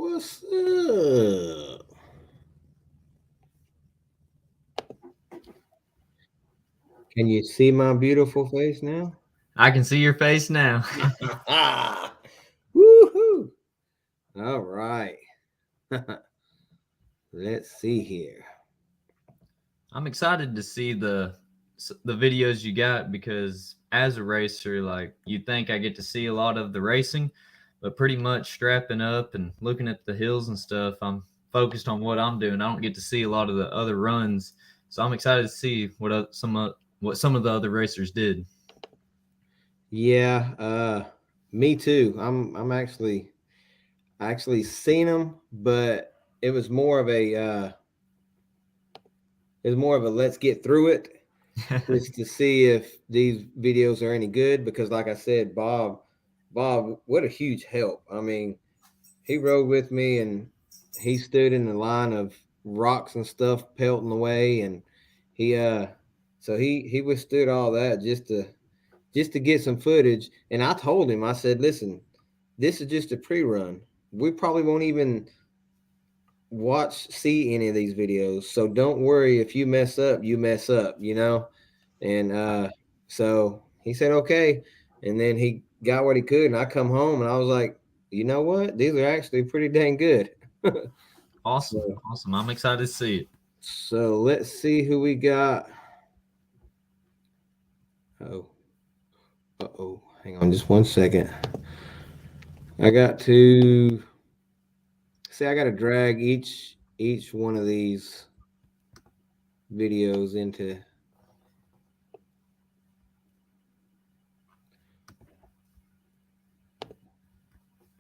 What's up? Can you see my beautiful face now? I can see your face now. Woohoo! All right. Let's see here. I'm excited to see the videos you got because as a racer, like you think I get to see a lot of the racing, but pretty much strapping up and looking at the hills and stuff, I'm focused on what I'm doing. I don't get to see a lot of the other runs, so I'm excited to see what some of the other racers did. Yeah, me too. I'm actually seen them, but it was more of a let's get through it just to see if these videos are any good because like I said, Bob, what a huge help. I mean, he rode with me and he stood in the line of rocks and stuff pelting away and he he withstood all that just to get some footage. And I told him, I said, listen, this is just a pre-run. We probably won't even see any of these videos. So don't worry, if you mess up, you mess up, you know? And so he said, okay. And then he got what he could. And I come home and I was like, you know what? These are actually pretty dang good. Awesome, so, awesome. I'm excited to see it. so let's see who we got. Oh, hang on just one second. I got to see, I got to drag each one of these videos into.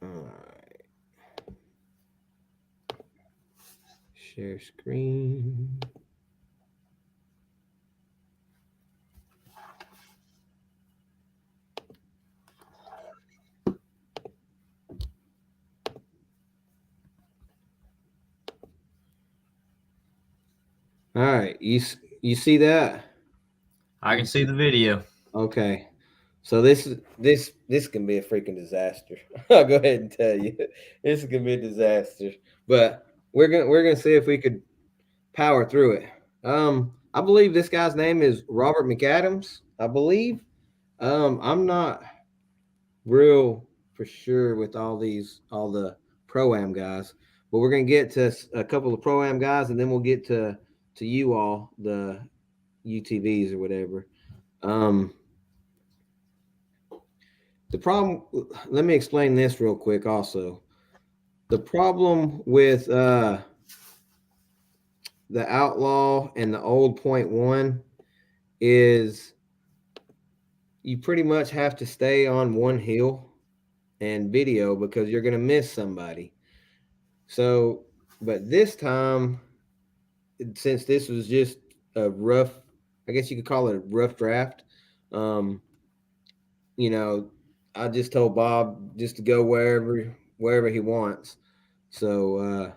All right. Share screen. All right, you see that? I can see the video. Okay, so this can be a freaking disaster. I'll go ahead and tell you, this is gonna be a disaster. But we're gonna see if we could power through it. I believe this guy's name is Robert McAdams. I believe. I'm not real for sure with all the pro am guys, but we're gonna get to a couple of pro am guys, and then we'll get to you all the UTVs or whatever. Um, the problem. Let me explain this real quick. Also, the problem with the Outlaw and the old point one is you pretty much have to stay on one hill and video because you're gonna miss somebody. So, but this time, since this was just a rough, I guess you could call it a rough draft. Um, you know, I just told Bob just to go wherever he wants. So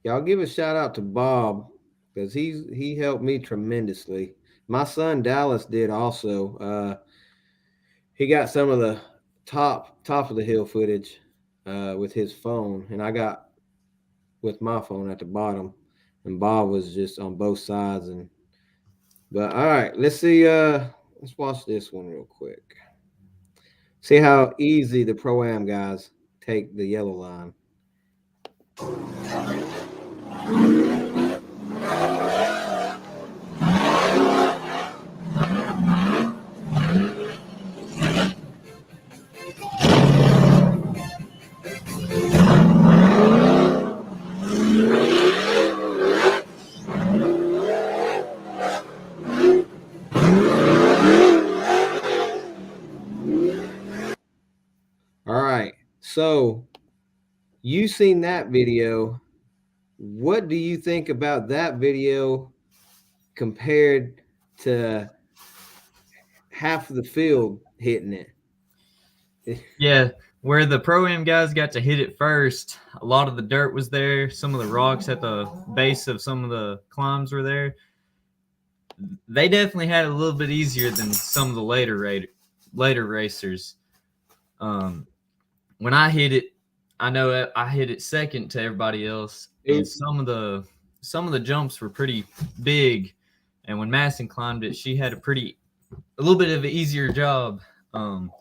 y'all give a shout out to Bob because he helped me tremendously. My son Dallas did also. He got some of the top of the hill footage with his phone, and I got with my phone at the bottom. And Bob was just on both sides. And but all right, let's see. Let's watch this one real quick. See how easy the pro am guys take the yellow line. All right, so you seen that video. What do you think about that video compared to half of the field hitting it? Yeah, where the pro am guys got to hit it first, a lot of the dirt was there. Some of the rocks at the base of some of the climbs were there. They definitely had it a little bit easier than some of the later racers. Um, when I hit it, I know I hit it second to everybody else, and Oop. some of the jumps were pretty big. And when Madison climbed it, she had a little bit of an easier job. Um,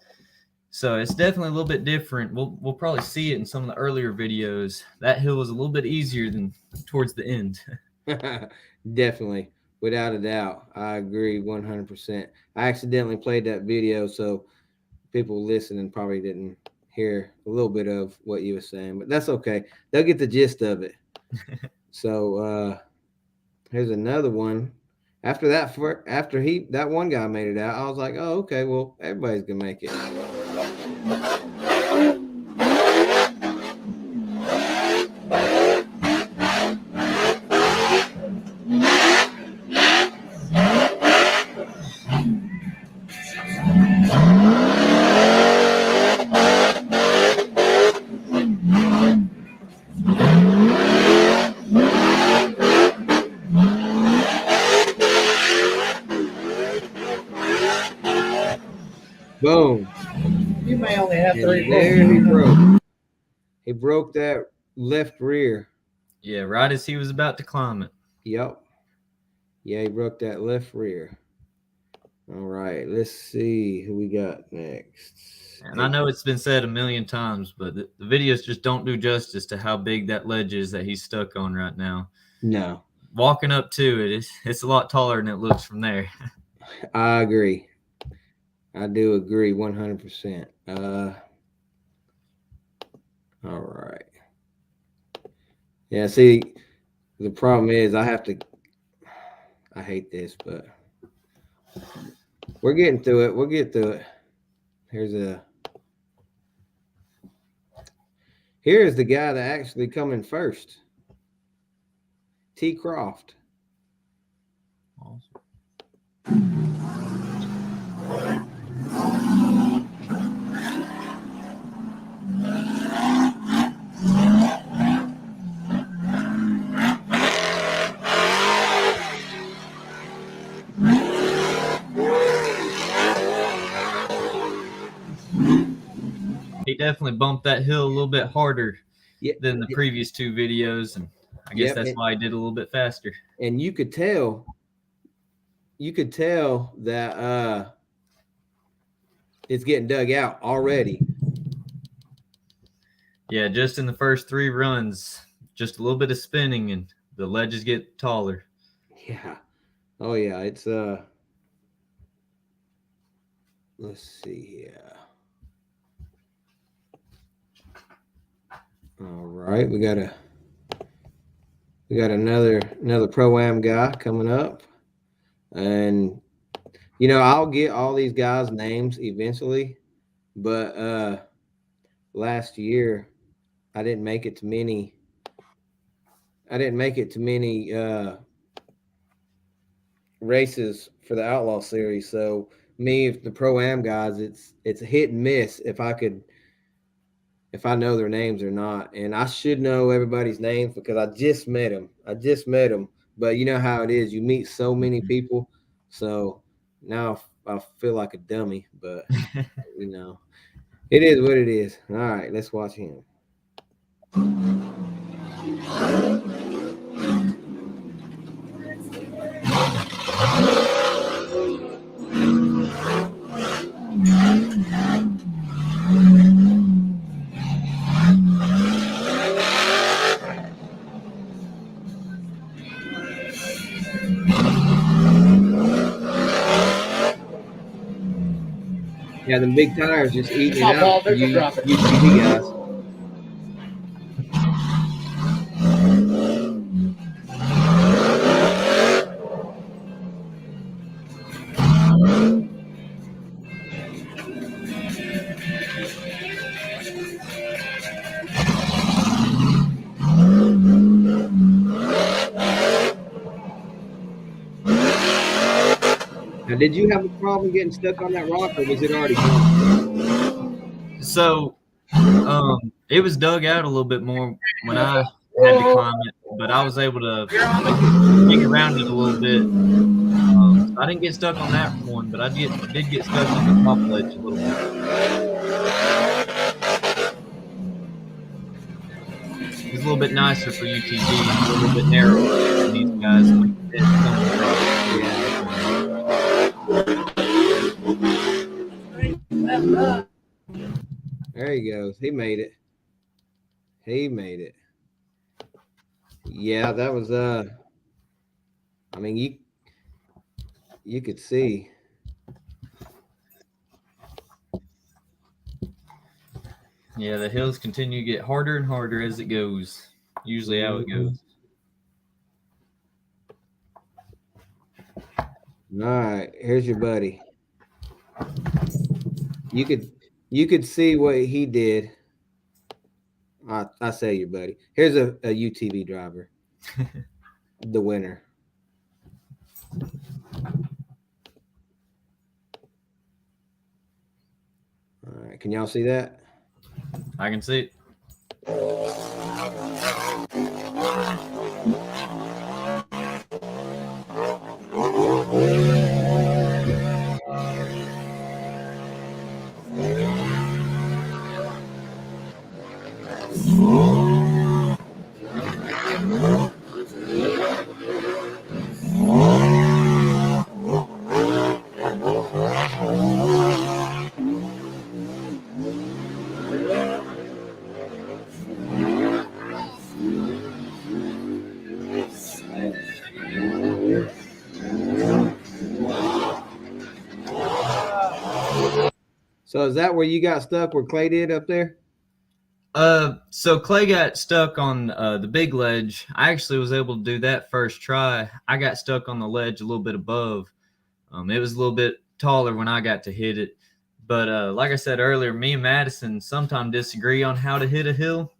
so it's definitely a little bit different. We'll probably see it in some of the earlier videos. That hill was a little bit easier than towards the end. Definitely, without a doubt, I agree 100%. I accidentally played that video, so people listening probably didn't hear a little bit of what you were saying, but that's okay. They'll get the gist of it. So here's another one. After that, after that one guy made it out, I was like, oh, okay, well, everybody's gonna make it. Boom. You may only have And three there he points. broke. He broke that left rear. Yeah, right as he was about to climb it. Yep. Yeah, he broke that left rear. All right, let's see who we got next. And I know it's been said a million times, but the videos just don't do justice to how big that ledge is that he's stuck on right now. No, Walking up to it, it's a lot taller than it looks from there. I agree. I do agree 100%. All right. Yeah, see, the problem is I hate this, but we're getting through it. We'll get through it. Here's the guy that actually coming first. T. Croft. He definitely bumped that hill a little bit harder Yeah, than the previous two videos, and I guess Yep, that's why he did a little bit faster. and you could tell that it's getting dug out already. Yeah, just in the first three runs, just a little bit of spinning, and the ledges get taller. Yeah. Oh yeah, it's let's see here. All right, we got another pro-am guy coming up. And I'll get all these guys' names eventually, but last year I didn't make it to many races for the Outlaw series. So me, the pro-am guys, it's a hit and miss if I know their names or not. And I should know everybody's names because I just met them. But you know how it is. You meet so many people. So now I feel like a dummy, but it is what it is. All right, let's watch him. Yeah, the big tires just eating it out. You UTV guys. Now, did you have a problem getting stuck on that rock, or was it already gone? So, it was dug out a little bit more when I had to climb it, but I was able to dig around it a little bit. So I didn't get stuck on that one, but I did get stuck on the top ledge a little bit. little bit nicer for UTV, a little bit narrower than these guys. Might hit some of the rocks. There he goes. He made it. He made it. Yeah, that was I mean you could see. Yeah, the hills continue to get harder and harder as it goes. Usually how it goes. All right, here's your buddy. You could see what he did. I say your buddy. Here's a UTV driver. The winner. All right, can y'all see that? I can see it. So is that where you got stuck? Where Clay did up there? So Clay got stuck on the big ledge. I actually was able to do that first try. I got stuck on the ledge a little bit above. It was a little bit taller when I got to hit it. But like I said earlier, me and Madison sometimes disagree on how to hit a hill.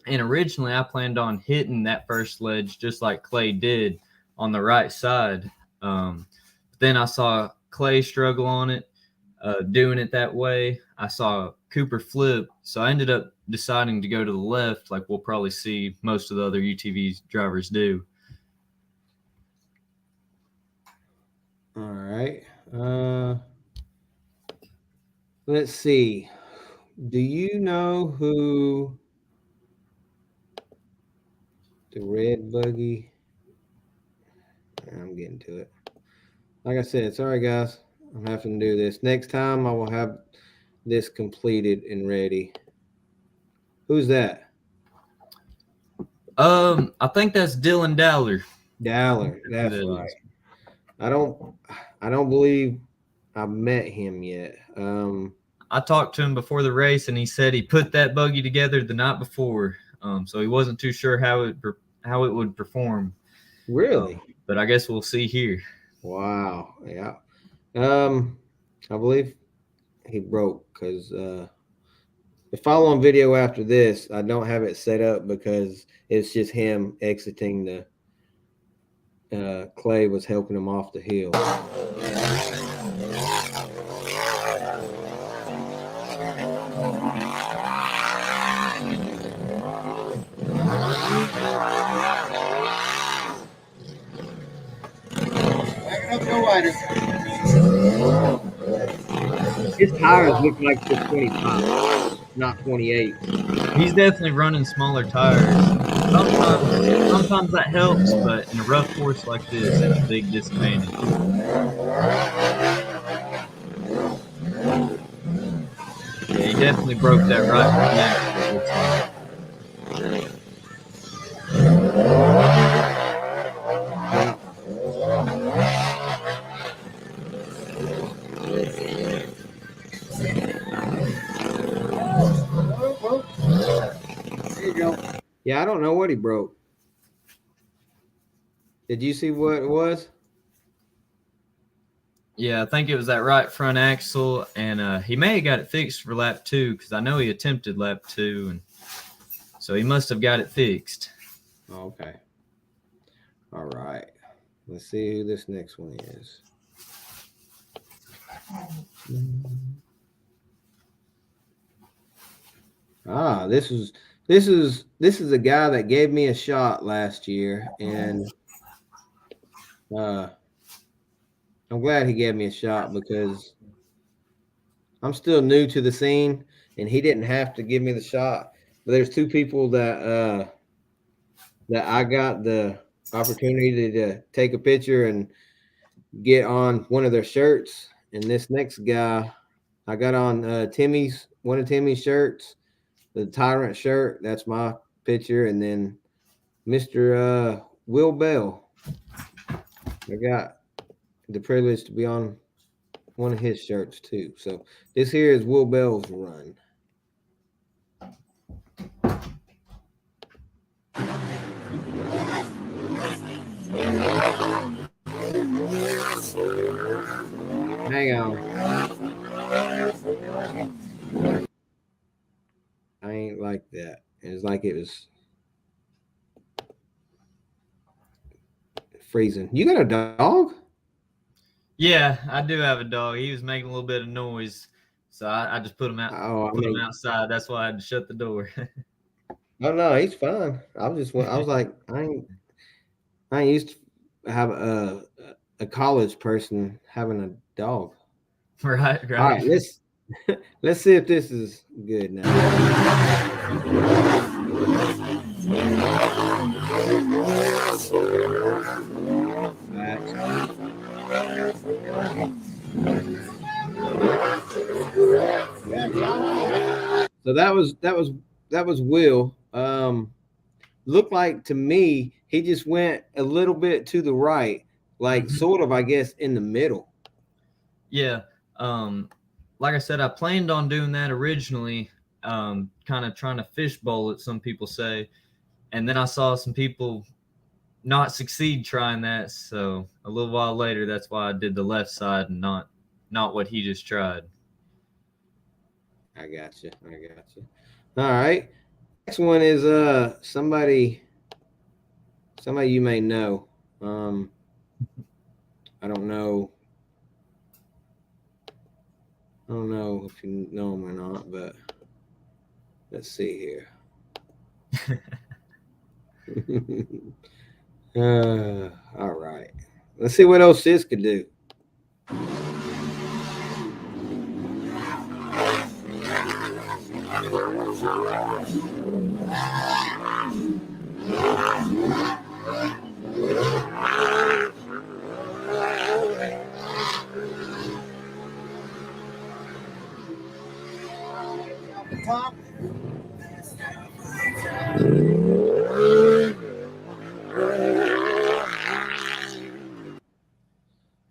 And originally I planned on hitting that first ledge just like Clay did on the right side. But then I saw Clay struggle on it, doing it that way. I saw Cooper flip. So I ended up deciding to go to the left, like we'll probably see most of the other UTV drivers do. All right. Let's see. Do you know who the red buggy? I'm getting to it. Like I said, sorry guys, I'm having to do this. Next time I will have this completed and ready. Who's that? I think that's Dylan Dowler. Dowler. That's right. I don't believe I've met him yet. I talked to him before the race, and he said he put that buggy together the night before, so he wasn't too sure how it would perform. Really? But I guess we'll see here. Wow. Yeah. I believe he broke because the following video after this, I don't have it set up because it's just him exiting the. Clay was helping him off the hill. His tires look like the 25, not 28. He's definitely running smaller tires. Sometimes that helps, but in a rough course like this, it's a big disadvantage. Yeah, he definitely broke that right front axle, it looks like. There you go. Yeah, I don't know what he broke. Did you see what it was? Yeah, I think it was that right front axle, and he may have got it fixed for lap 2 because I know he attempted lap 2, and so he must have got it fixed. Okay. All right. Let's see who this next one is. Ah, this is a guy that gave me a shot last year, and I'm glad he gave me a shot because I'm still new to the scene, and he didn't have to give me the shot. But there's two people that that I got the opportunity to take a picture and get on one of their shirts. And this next guy, I got on one of Timmy's shirts, the Tyrant shirt. That's my picture. And then Mr. Will Bell, I got the privilege to be on one of his shirts too. So this here is Will Bell's run. Hang on. I ain't like that. It's like it was freezing. You got a dog? Yeah, I do have a dog. He was making a little bit of noise, so I just put him out, Oh, I put him mean, outside. That's why I had to shut the door. oh no, he's fine. I was like, I ain't used to have a college person having a dog. Right, All right. right, let's see if this is good now. So that was Will. Looked like to me he just went a little bit to the right, like Mhm. sort of, I guess, in the middle. Yeah. Um, like I said, I planned on doing that originally, kind of trying to fishbowl it, some people say. And then I saw some people not succeed trying that. So a little while later, that's why I did the left side and not what he just tried. I got you. I got you. All right. Next one is somebody you may know. Um, I don't know. I don't know if you know him or not, but let's see here. All right. Let's see what else this could do. Top.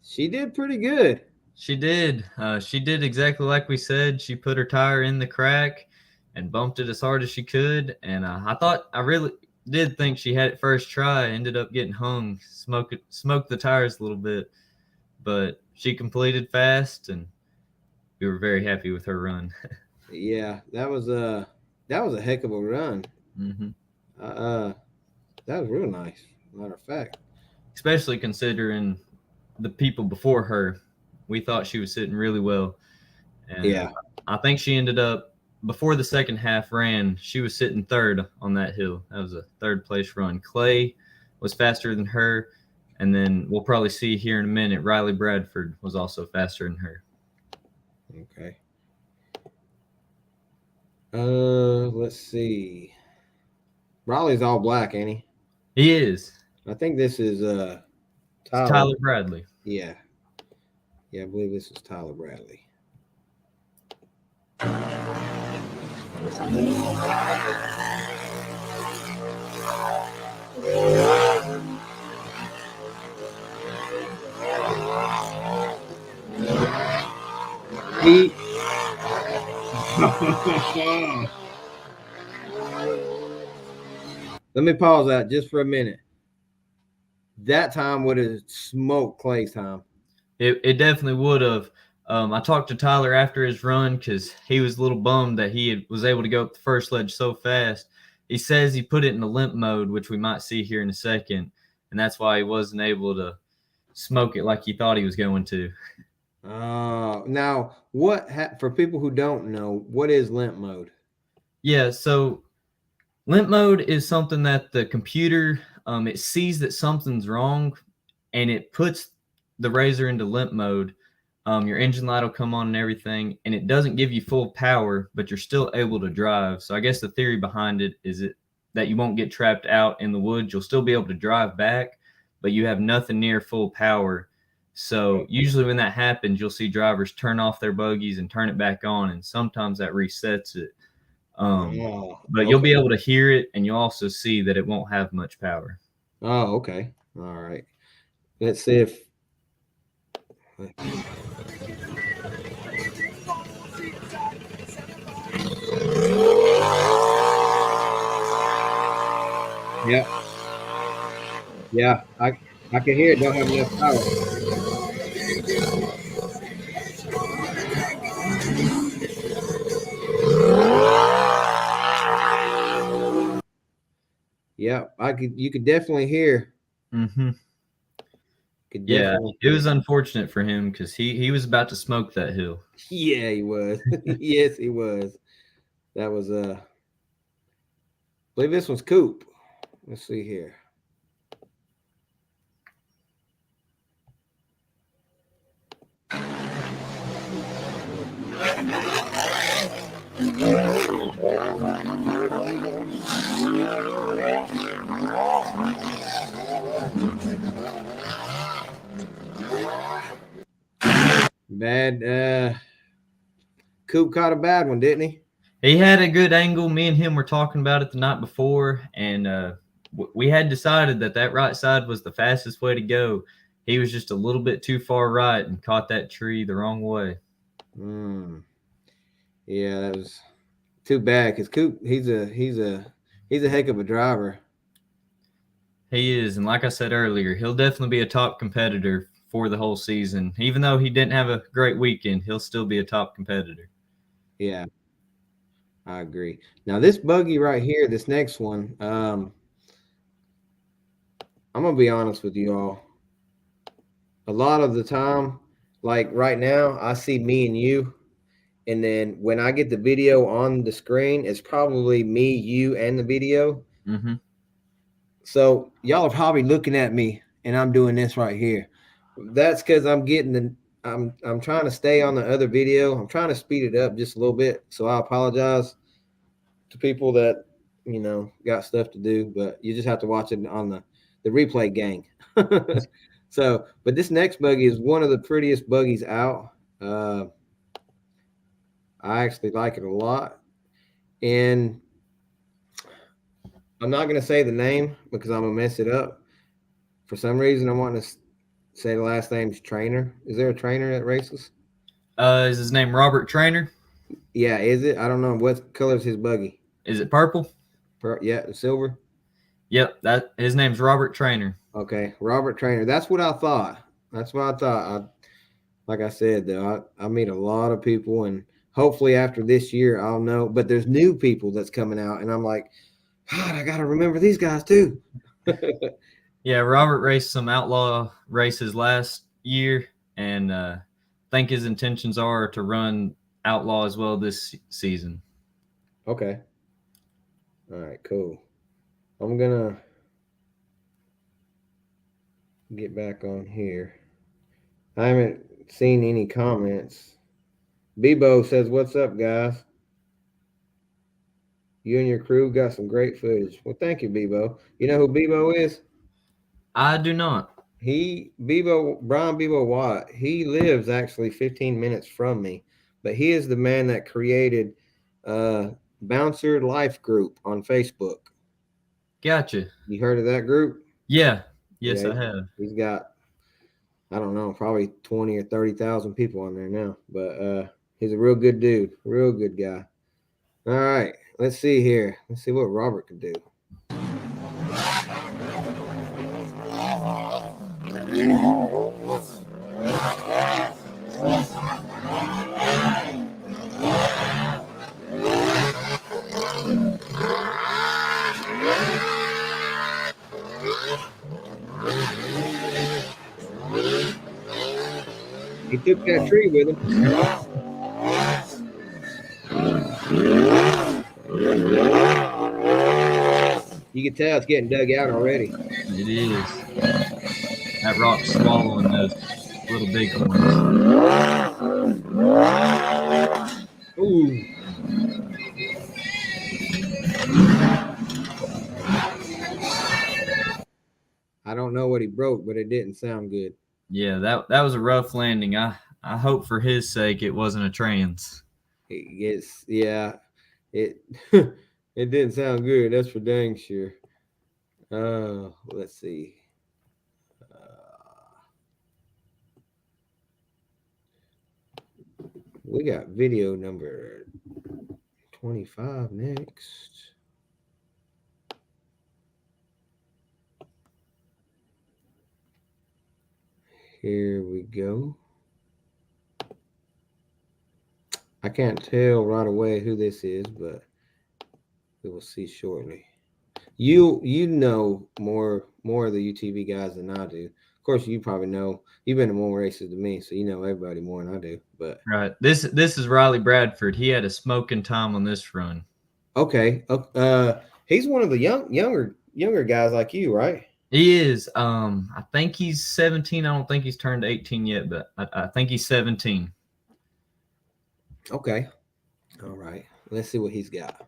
She did pretty good. She did. She did exactly like we said. She put her tire in the crack and bumped it as hard as she could. And I really did think she had it first try. Ended up getting hung, smoked the tires a little bit, but she completed fast, and we were very happy with her run. Yeah, that was a heck of a run. Hmm. Uh, that was real nice. Matter of fact. Especially considering the people before her, we thought she was sitting really well, and Yeah. I think she ended up before the second half ran. She was sitting third on that hill. That was a third place run. Clay was faster than her, and then we'll probably see here in a minute. Riley Bradford was also faster than her. Okay. Let's see. Raleigh's all black, ain't he? He is. I think this is It's Tyler. Tyler Bradley. Yeah. Yeah, I believe this is Tyler Bradley. He Let me pause that just for a minute. That time would have smoked Clay's time. It definitely would have. I talked to Tyler after his run because he was a little bummed that was able to go up the first ledge so fast. He says he put it in a limp mode, which we might see here in a second, and that's why he wasn't able to smoke it like he thought he was going to. Now for people who don't know, what is limp mode? Yeah, so limp mode is something that the computer it sees that something's wrong, and it puts the razor into limp mode. Your engine light will come on and everything, and it doesn't give you full power, but you're still able to drive. So I guess the theory behind it is that you won't get trapped out in the woods. You'll still be able to drive back, but you have nothing near full power. So usually when that happens, you'll see drivers turn off their buggies and turn it back on, and sometimes that resets it. Oh, But you'll be able to hear it, and you'll also see that it won't have much power. Oh, okay. All right. Let's see if. Yeah. Yeah. I can hear it. Don't have enough power. Yeah, you could definitely hear. Mm-hmm. Could Yeah, definitely it was hear. unfortunate for him because he was about to smoke that hill. Yeah, he was. Yes, he was. That was I believe this one's Coop. Let's see here. Bad Coop caught a bad one, didn't he? He had a good angle. Me and him were talking about it the night before, and we had decided that right side was the fastest way to go. He was just a little bit too far right and caught that tree the wrong way. Yeah, that was too bad because Coop, he's a heck of a driver. He is, and like I said earlier, he'll definitely be a top competitor for the whole season. Even though he didn't have a great weekend, he'll still be a top competitor. Yeah, I agree. Now this buggy right here, this next one, I'm gonna be honest with you all. A lot of the time, like right now, I see me and you, and then when I get the video on the screen, it's probably me, you, and the video. Mm-hmm. So y'all are probably looking at me, and I'm doing this right here. That's because I'm trying to stay on the other video. I'm trying to speed it up just a little bit. So I apologize to people that got stuff to do, but you just have to watch it on the replay gang. So, but this next buggy is one of the prettiest buggies out. I actually like it a lot, and I'm not going to say the name because I'm gonna mess it up. For some reason, I want to say the last name's Trainer. Is there a trainer that races? Is his name Robert Trainer? Yeah, is it? I don't know. What color is his buggy? Is it purple? Yeah, silver. Yep, that his name's Robert Trainer. Okay, Robert Trainer. That's what I thought. That's what I thought. Like I said, though, I meet a lot of people, and hopefully after this year, I'll know. But there's new people that's coming out, and I'm like, God, I got to remember these guys too. Yeah, Robert raced some outlaw races last year, and I think his intentions are to run outlaw as well this season. Okay. All right, cool. I'm gonna get back on here. I haven't seen any comments. Bebo says, "What's up, guys? You and your crew got some great footage." Well, thank you, Bebo. You know who Bebo is? I do not. Brian Bebo Watt, he lives actually 15 minutes from me, but he is the man that created Bouncer Life Group on Facebook. Gotcha. You heard of that group? Yeah. Yes, Yeah, I have. He's got, I don't know, probably 20 or 30,000 people on there now, but he's a real good dude, real good guy. All right, let's see here. Let's see what Robert can do. He took that tree with him. You can tell it's getting dug out already. It is. That rock's swallowing those little big ones. Ooh. I don't know what he broke, but it didn't sound good. Yeah, that was a rough landing. I hope for his sake it wasn't a trans. It gets it it didn't sound good. That's for dang sure. Let's see. We got video number 25 next. Here we go. I can't tell right away who this is, but we will see shortly. You know more of the UTV guys than I do. Of course, you probably know. You've been to more races than me, so you know everybody more than I do. But Right. This is Riley Bradford. He had a smoking time on this run. okay, he's one of the younger guys like you, right? He is. I think he's 17. I don't think he's turned 18 yet, but I think he's 17. Okay, all right. Let's see what he's got.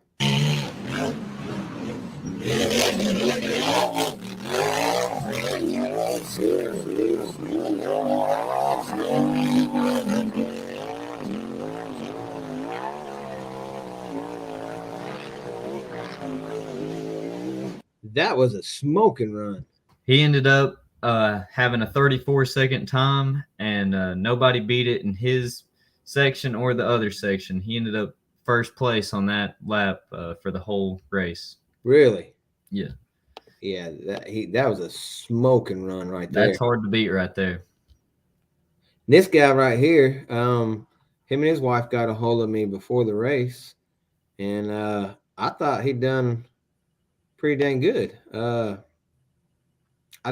That was a smoking run. He ended up having a 34-second time, and nobody beat it in his section or the other section. He ended up first place on that lap for the whole race. Really? Yeah. Yeah, that was a smoking run right there. That's hard to beat right there. This guy right here, him and his wife got a hold of me before the race, and I thought he'd done pretty dang good. I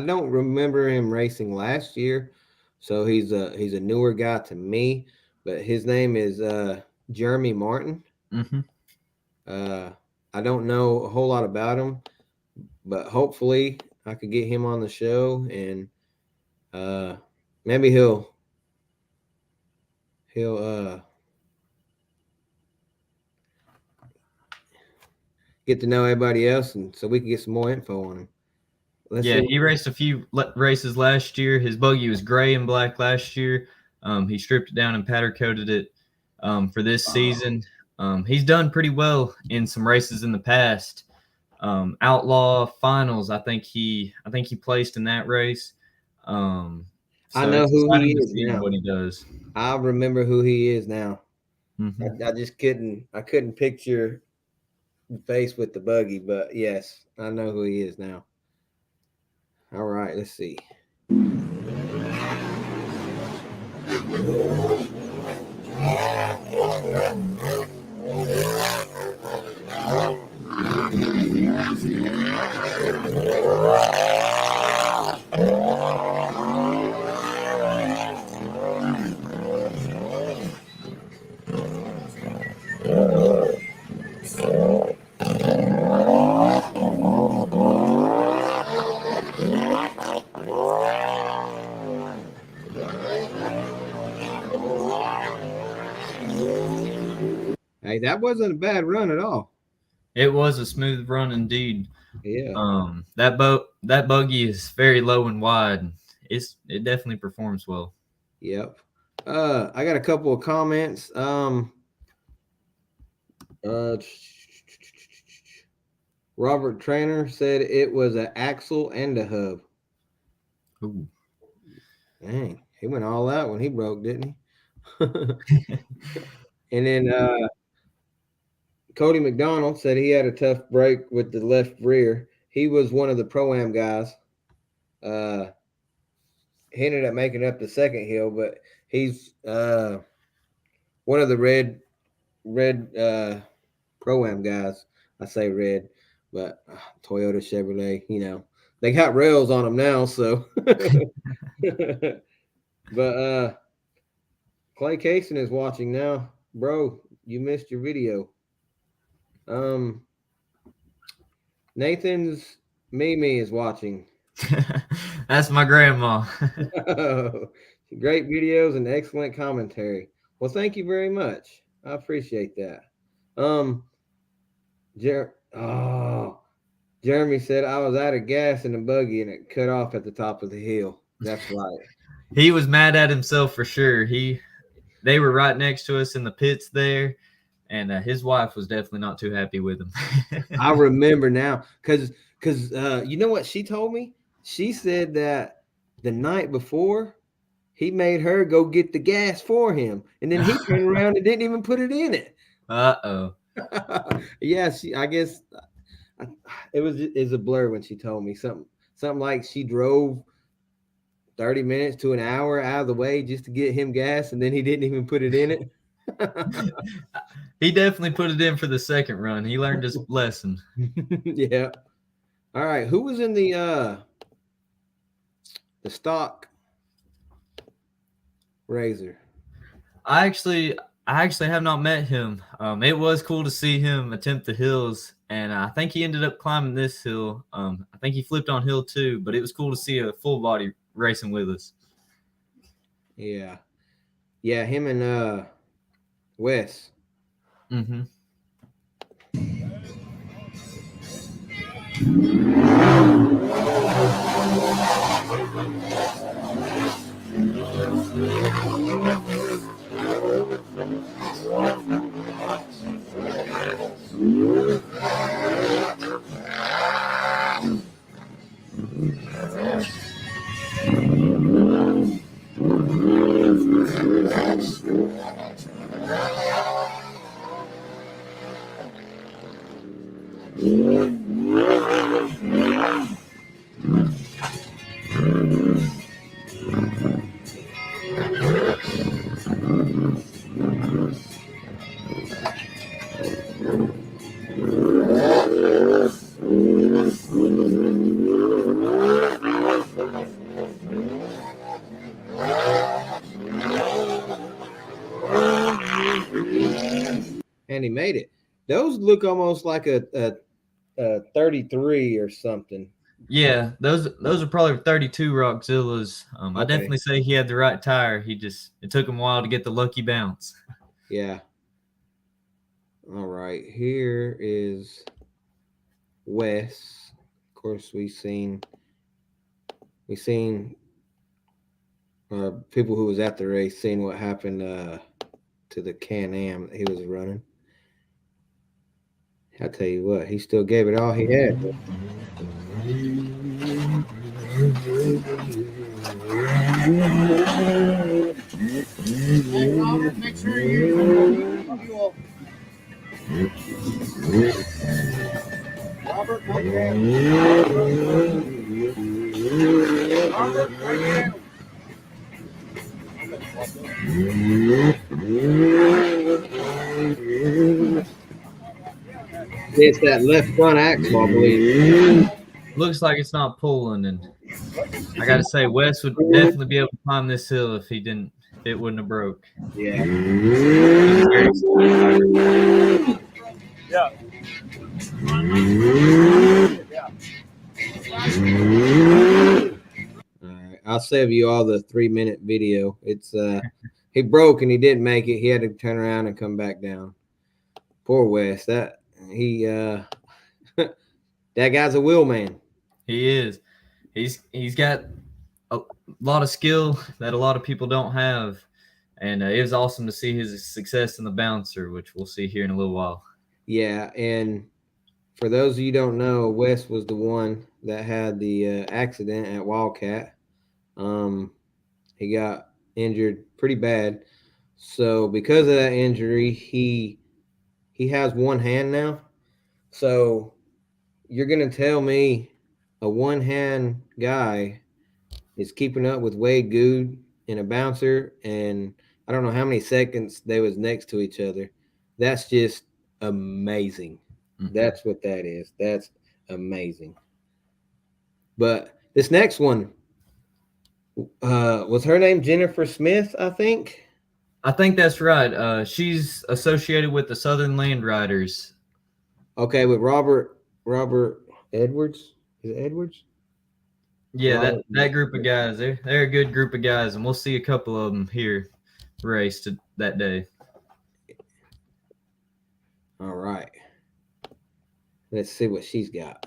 don't remember him racing last year, so he's a newer guy to me. But his name is Jeremy Martin. Mm-hmm. I don't know a whole lot about him, but hopefully I could get him on the show, and maybe he'll get to know everybody else, and so we can get some more info on him. Yeah, he raced a few races last year. His buggy was gray and black last year. He stripped it down and powder coated it for this season. He's done pretty well in some races in the past. Outlaw finals, I think he placed in that race. So I know who he is see now. what he does. I remember who he is now. Mm-hmm. I just couldn't picture the face with the buggy, but yes, I know who he is now. All right, let's see. Hey, that wasn't a bad run at all. It was a smooth run indeed. Yeah. That buggy is very low and wide. It definitely performs well. Yep. I got a couple of comments. Robert Trainer said it was an axle and a hub. Ooh. Dang, he went all out when he broke, didn't he? And then Cody McDonald said he had a tough break with the left rear. He was one of the Pro-Am guys. He ended up making up the second hill, but he's one of the red Pro-Am guys. I say red, but Toyota, Chevrolet, they got rails on them now. So, but Clay Cason is watching now, bro. You missed your video. Nathan's Mimi is watching. That's my grandma. Great videos and excellent commentary. Well, thank you very much. I appreciate that. Jeremy said I was out of gas in the buggy and it cut off at the top of the hill. That's right. He was mad at himself for sure. They were right next to us in the pits there, and his wife was definitely not too happy with him. I remember now because you know what she told me? She said that the night before he made her go get the gas for him, and then he turned around and didn't even put it in it. Uh-oh. Yeah, I guess it was a blur when she told me something like she drove 30 minutes to an hour out of the way just to get him gas, and then he didn't even put it in it. He definitely put it in for the second run. He learned his lesson. Yeah. All right. Who was in the stock razor? I actually have not met him. It was cool to see him attempt the hills, and I think he ended up climbing this hill. I think he flipped on hill 2, but it was cool to see a full body racing with us. Yeah. Yeah, him and Wes. Mm-hmm. And he made it. Those look almost like a 33 or something. Yeah, those are probably 32 Rockzillas. I Okay. definitely say he had the right tire. It took him a while to get the lucky bounce. Yeah. All right. Here is Wes. Of course, we seen people who was at the race seen what happened to the Can-Am that he was running. I tell you what, he still gave it all he had. Hey, Robert, make sure you will. Robert, right there. Robert, right there. It's that left front axle, I believe. Looks like it's not pulling, and I got to say, Wes would definitely be able to climb this hill if it wouldn't have broke. Yeah. Yeah. All right. I'll save you all the 3-minute video. It's he broke and he didn't make it. He had to turn around and come back down. Poor Wes. That guy's a wheel man. He is. He's got a lot of skill that a lot of people don't have, and it was awesome to see his success in the bouncer, which we'll see here in a little while. Yeah, and for those of you who don't know, Wes was the one that had the accident at Wildcat. He got injured pretty bad. So because of that injury, he has one hand now. So you're gonna tell me a one hand guy is keeping up with Wade Good in a bouncer, and I don't know how many seconds they was next to each other. That's just amazing. Mm-hmm. That's what that is. That's amazing. But this next one, was her name Jennifer Smith, I think? I think that's right. She's associated with the Southern Land Riders. Okay, with Robert Edwards. Is it Edwards? Yeah, that group of guys, they're a good group of guys, and we'll see a couple of them here raced that day. All right. Let's see what she's got.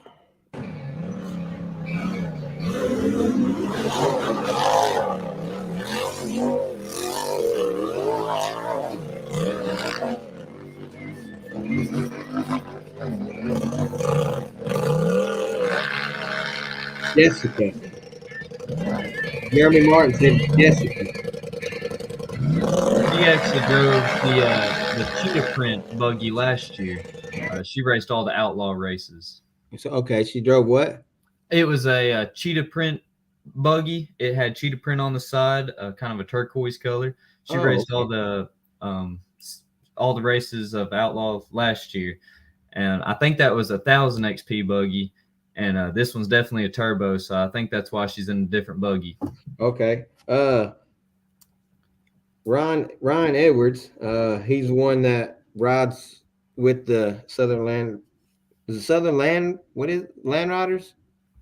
Jessica. Jeremy Martin said Jessica. She actually drove the cheetah print buggy last year. She raced all the outlaw races. So okay, she drove what? It was a cheetah print buggy. It had cheetah print on the side, kind of a turquoise color. She Oh, raced okay. um, all the races of Outlaw last year, and I think that was 1,000 XP buggy. And this one's definitely a turbo, so I think that's why she's in a different buggy. Okay. Ryan Edwards. He's the one that rides with the Southern Land. Is it Southern Land? What is it? Land Riders?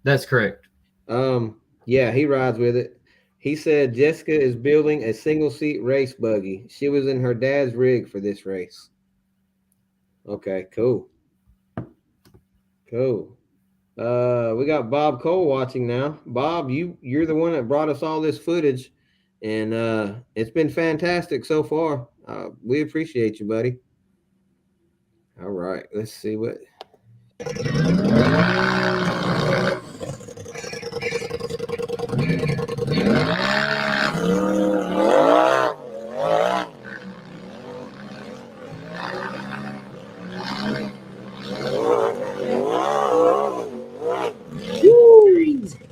That's correct. Yeah, he rides with it. He said Jessica is building a single seat race buggy. She was in her dad's rig for this race. Okay, cool. Cool. We got Bob Cole watching now. Bob, you're the one that brought us all this footage, and it's been fantastic so far. We appreciate you, buddy. All right, let's see what.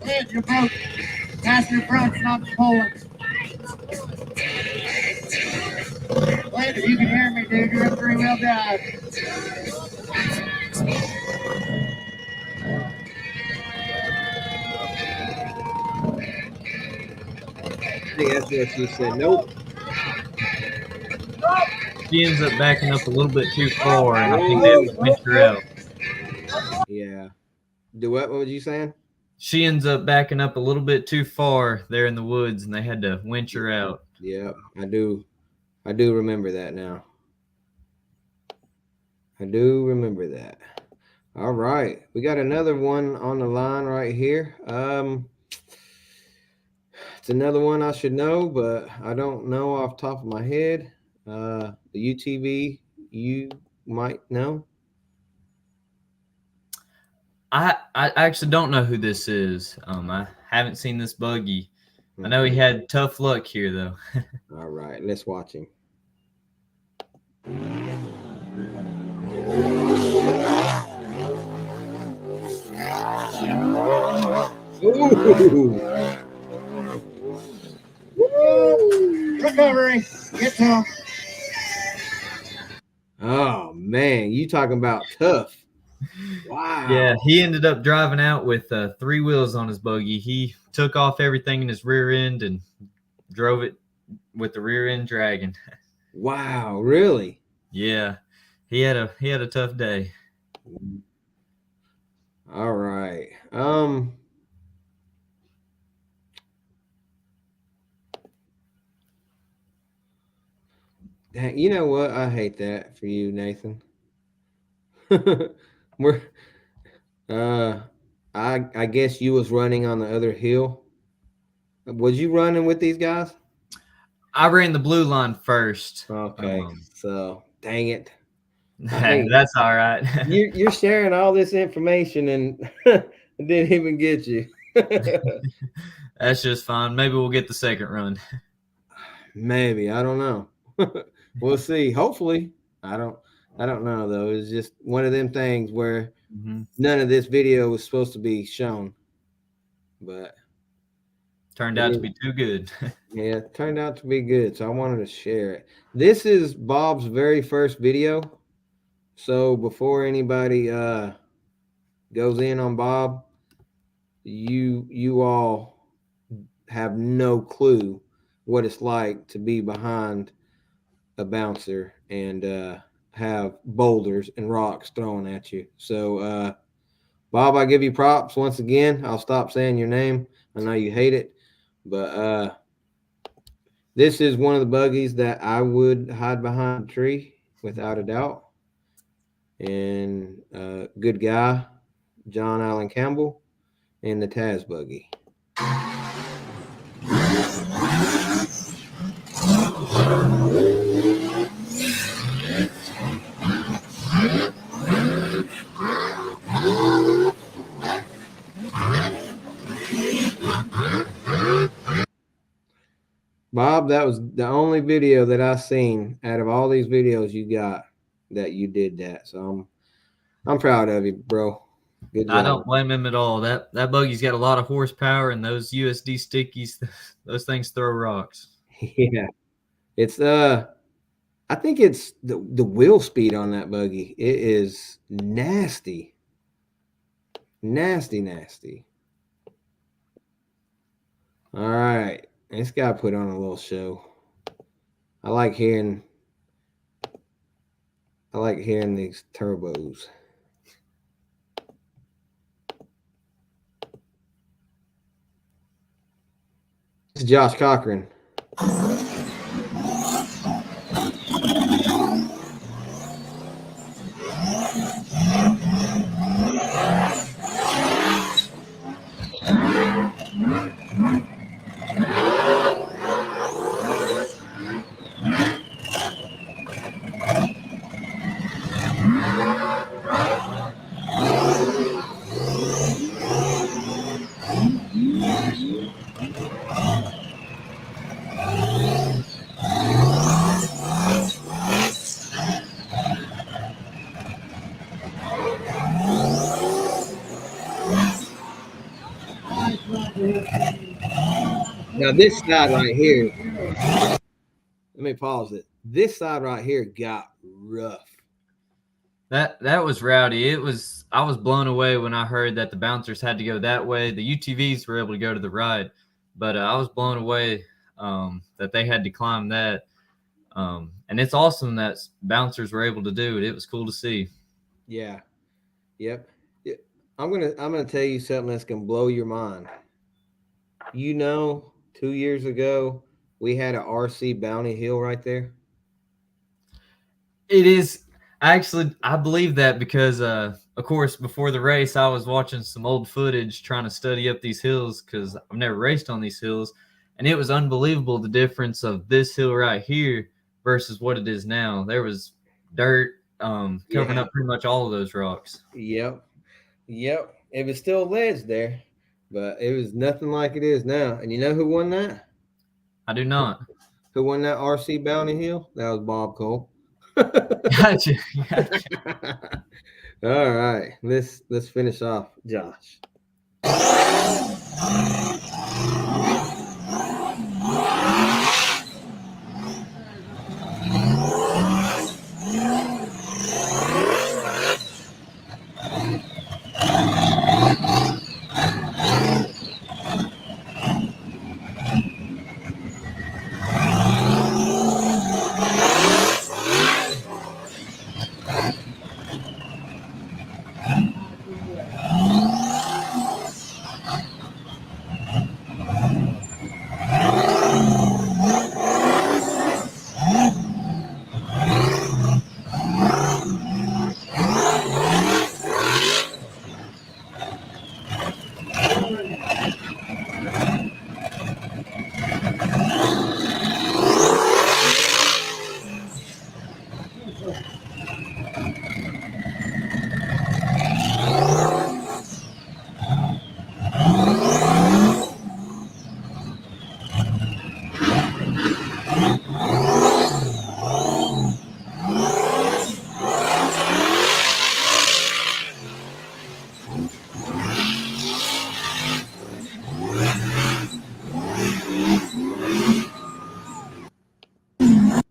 Hey, your boat. Pass your fronts, not the Poland. Wait, if you can hear me, dude, you're in three-wheel drive. I think that's what she said. Nope. She ends up backing up a little bit too far, and I think they have to winch her out. Yeah. Do what? What was you saying? She ends up backing up a little bit too far there in the woods, and they had to winch her out. Yeah, I do. I do remember that now. I do remember that. All right, we got another one on the line right here. It's another one I should know, but I don't know off the top of my head. The UTV you might know. I actually don't know who this is. I haven't seen this buggy. I know he had tough luck here though. All right, let's watch him. Ooh. Recovery. Get to him. Oh man, you talking about tough? Wow. Yeah, he ended up driving out with 3 wheels on his buggy. He took off everything in his rear end and drove it with the rear end dragging. Wow, really? Yeah, he had a tough day. All right. You know what? I hate that for you, Nathan. We're uh I guess you was running on the other hill. Was you running with these guys? I ran the blue line first. Okay. So dang it. Hey, That's all right. you're sharing all this information and it didn't even get you. That's just fine. Maybe we'll get the second run. Maybe. I don't know. We'll see. Hopefully. I don't know though. It's just one of them things where none of this video was supposed to be shown. But Turned out to be too good. yeah, it turned out to be good. So I wanted to share it. This is Bob's very first video. So before anybody goes in on Bob, you all have no clue what it's like to be behind a bouncer and have boulders and rocks thrown at you. So Bob, I give you props once again. I'll stop saying your name. I know you hate it, but this is one of the buggies that I would hide behind a tree without a doubt. And good guy, John Allen Campbell, and the Taz buggy. Bob, that was the only video that I seen out of all these videos you got that you did that. So I'm proud of you, bro. Good I job. don't blame him at all. That buggy's got a lot of horsepower, and those USD stickies, those things throw rocks. Yeah. It's I think it's the wheel speed on that buggy. It is nasty. Nasty, nasty. All right. This guy put on a little show. I like hearing these turbos. This is Josh Cochran. Now this side right here, let me pause it. This side right here got rough. That was rowdy. I was blown away when I heard that the bouncers had to go that way. The UTVs were able to go to the right, but I was blown away that they had to climb that. And it's awesome that bouncers were able to do it. It was cool to see. Yeah. Yep. Yeah. I'm gonna tell you something that's gonna blow your mind. 2 years ago we had a RC Bounty Hill right there. It is actually, I believe that because, of course, before the race, I was watching some old footage trying to study up these hills because I've never raced on these hills. And it was unbelievable the difference of this hill right here versus what it is now. There was dirt covering Yeah. up pretty much all of those rocks. Yep. Yep. It was still ledge there, but it was nothing like it is now. And you know who won that? I do not. Who won that RC Bounty Hill? That was Bob Cole. Gotcha. Gotcha. All right. Let's finish off Josh.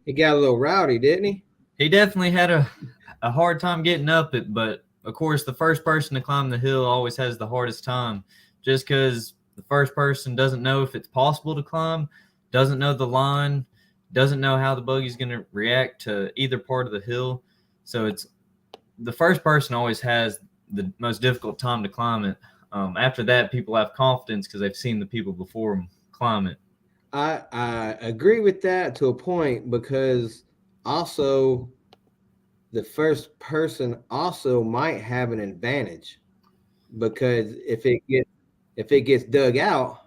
He got a little rowdy, didn't he? He definitely had a hard time getting up it, but of course, the first person to climb the hill always has the hardest time just because the first person doesn't know if it's possible to climb, doesn't know the line, doesn't know how the buggy's going to react to either part of the hill. So it's the first person always has the most difficult time to climb it. After that, people have confidence because they've seen the people before them climb it. I agree with that to a point because also the first person also might have an advantage because if it gets dug out,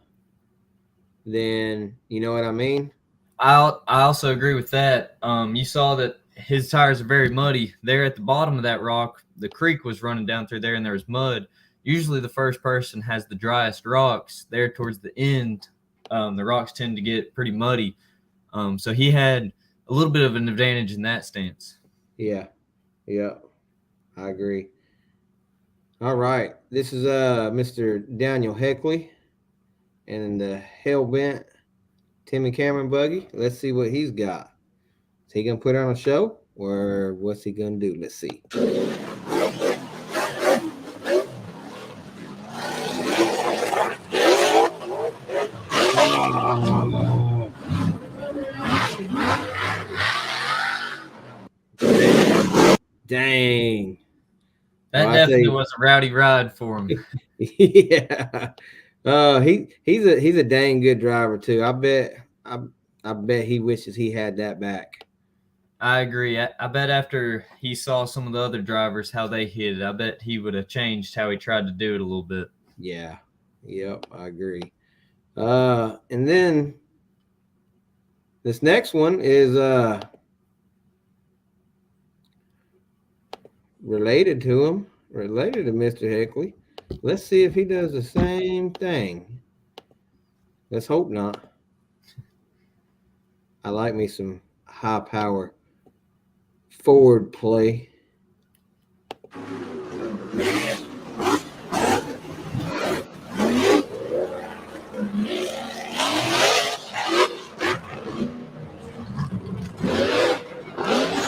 then you know what I mean? I also agree with that. You saw that his tires are very muddy. There at the bottom of that rock, the creek was running down through there, and there was mud. Usually, the first person has the driest rocks. There towards the end, the rocks tend to get pretty muddy. So he had a little bit of an advantage in that stance. Yeah, yeah, I agree. All right, this is Mr. Daniel Heckley and the Hellbent Timmy Cameron buggy. Let's see what he's got. Is he gonna put on a show or what's he gonna do? Let's see. Dang. That Well, I tell definitely you, was a rowdy ride for him. yeah. He's a dang good driver too. I bet he wishes he had that back. I agree. I bet after he saw some of the other drivers how they hit it, I bet he would have changed how he tried to do it a little bit. Yeah. Yep, I agree. And then this next one is related to Mr. Heckley. Let's see if he does the same thing. Let's hope not. I like me some high power forward play.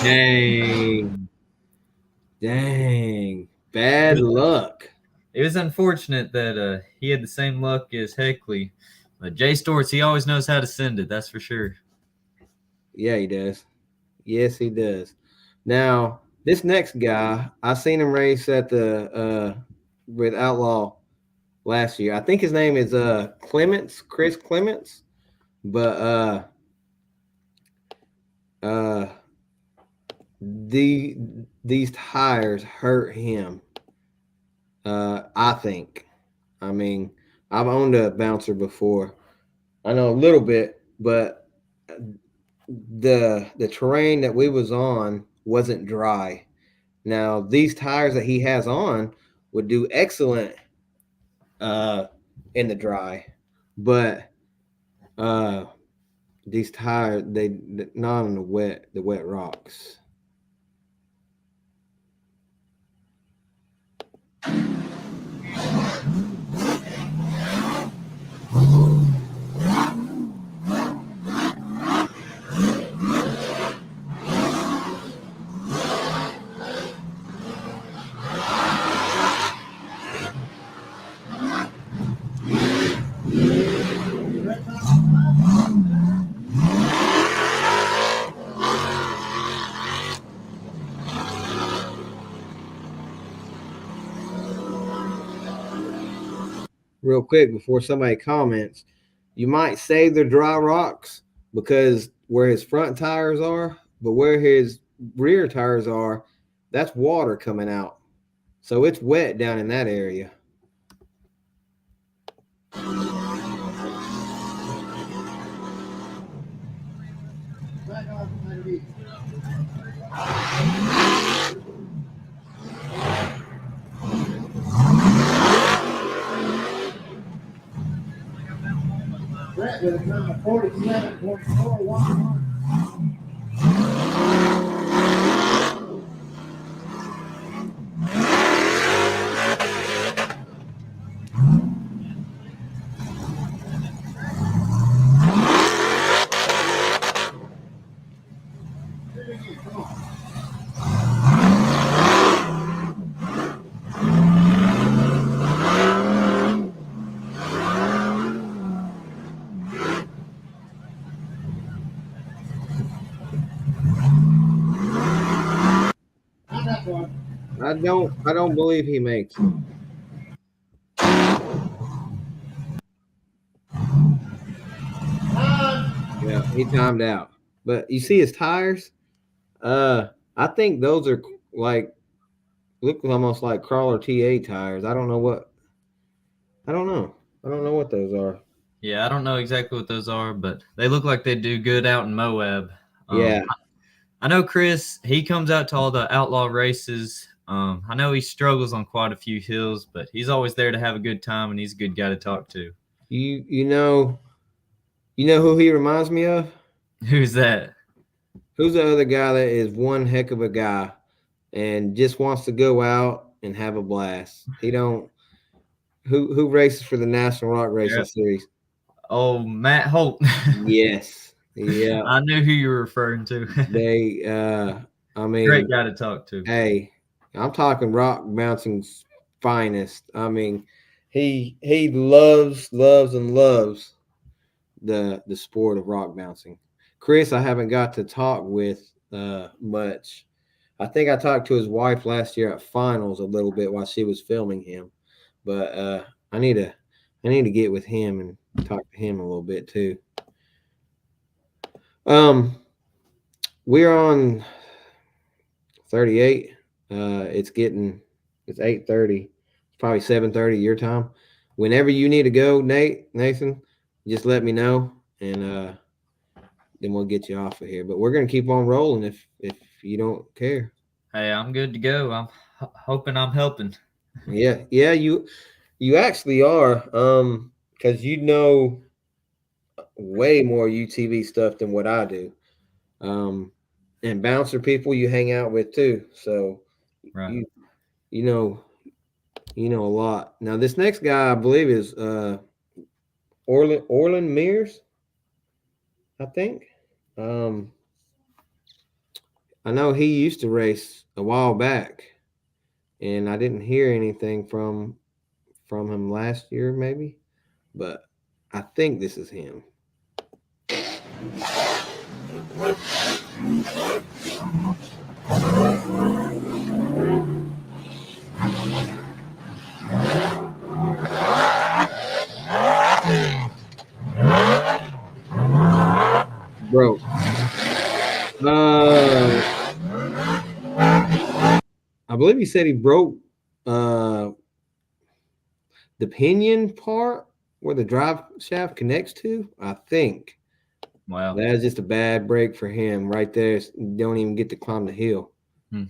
Dang. Dang. Bad luck. It was unfortunate that he had the same luck as Heckley. But Jay Storts, he always knows how to send it, that's for sure. Yeah, he does. Yes, he does. Now, this next guy, I seen him race at the with Outlaw last year. I think his name is Clements, Chris Clements, but uh the these tires hurt him. I think. I mean, I've owned a bouncer before. I know a little bit, but the terrain that we was on wasn't dry. Now, these tires that he has on would do excellent uh in the dry, but uh these tires they not on the wet rocks. Real quick before somebody comments, you might say they're dry rocks because where his front tires are, but where his rear tires are, that's water coming out. So it's wet down in that area. Back off underneath. Brett with a time of 47.411. Not that one. I don't believe he makes it. Yeah, he timed out. But you see his tires? I think those are like look almost like crawler TA tires. I don't know what those are. Yeah, I don't know exactly what those are, but they look like they do good out in Moab. Yeah, I know Chris, he comes out to all the outlaw races. I know he struggles on quite a few hills, but he's always there to have a good time, and he's a good guy to talk to. you know who he reminds me of? Who's that? Who's the other guy that is one heck of a guy and just wants to go out and have a blast? He don't. Who races for the National Rock Racing Yeah. Series? Oh, Matt Holt. Yes. Yeah. I knew who you were referring to. They. I Great mean, guy to talk to. hey, I'm talking rock bouncing's finest. I mean, he loves and loves the sport of rock bouncing. Chris, I haven't got to talk with much. I think I talked to his wife last year at finals a little bit while she was filming him, but I need to I need to get with him and talk to him a little bit too. Um, we're on 38. It's 8:30. It's probably 7:30 your time. Whenever you need to go, Nathan, just let me know and then we'll get you off of here. But we're gonna keep on rolling if you don't care. Hey, I'm good to go. I'm hoping I'm helping. Yeah, you actually are. Because you know way more UTV stuff than what I do. Um, and bouncer people you hang out with too. So Right. you you know you know a lot. Now this next guy I believe is Orland Mears, I think. Um, I know he used to race a while back, and I didn't hear anything from him last year, maybe, but I think this is him. Bro, uh, I believe he said he broke uh, the pinion part where the drive shaft connects to. I think Wow. that's just a bad break for him right there. Don't even get to climb the hill. hmm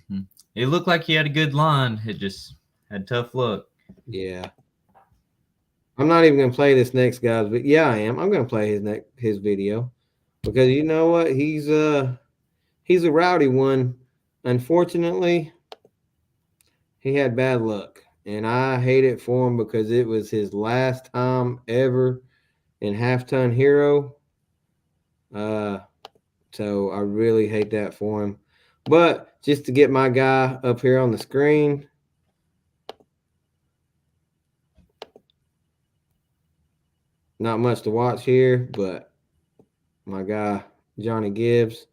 It looked like he had a good line. It just had tough luck. Yeah. I'm not even gonna play this next guy's, but yeah, I am. I'm gonna play his video because you know what? He's a rowdy one. Unfortunately, he had bad luck, and I hate it for him because it was his last time ever in half ton hero. Uh, so I really hate that for him. But just to get my guy up here on the screen, not much to watch here, but my guy Johnny Gibbs.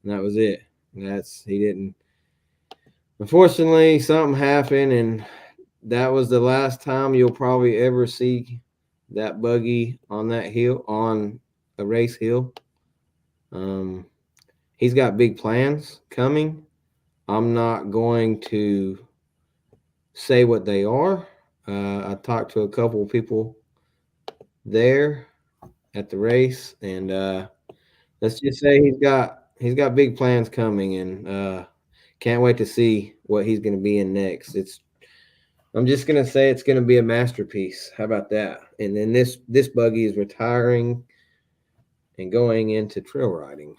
And that was it. He didn't. Unfortunately, something happened, and that was the last time you'll probably ever see that buggy on that hill on a race hill. Um, he's got big plans coming. I'm not going to say what they are. I talked to a couple of people there at the race, and let's just say he's got big plans coming, and can't wait to see what he's going to be in next. I'm just gonna say it's gonna be a masterpiece. How about that? And then this buggy is retiring and going into trail riding.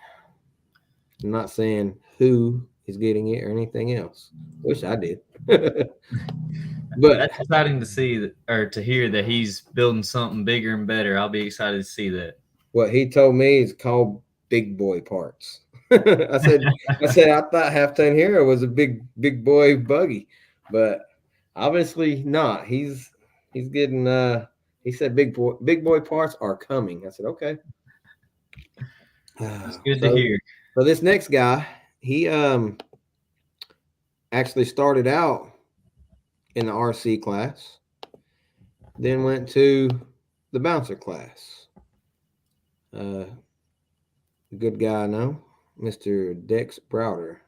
I'm not saying who is getting it or anything else. Wish I did. But That's exciting to see or to hear that he's building something bigger and better. I'll be excited to see that. what he told me is called big boy parts. I said I thought Halftime Hero was a big boy buggy, but obviously not. He's getting he said big boy parts are coming. I said okay. That's good to So hear. so this next guy, he actually started out in the RC class, then went to the bouncer class. Uh, good guy now, Mr. Dex Browder.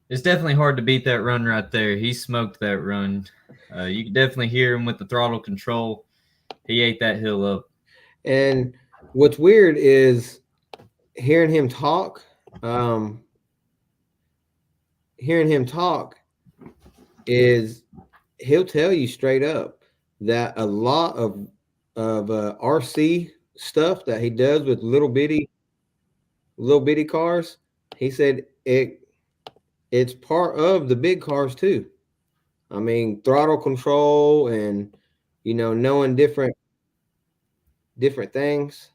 It's definitely hard to beat that run right there. He smoked that run. You can definitely hear him with the throttle control. He ate that hill up. And what's weird is hearing him talk. Hearing him talk is he'll tell you straight up that a lot of RC stuff that he does with little bitty cars. He said it's part of the big cars too. I mean, throttle control and knowing different things.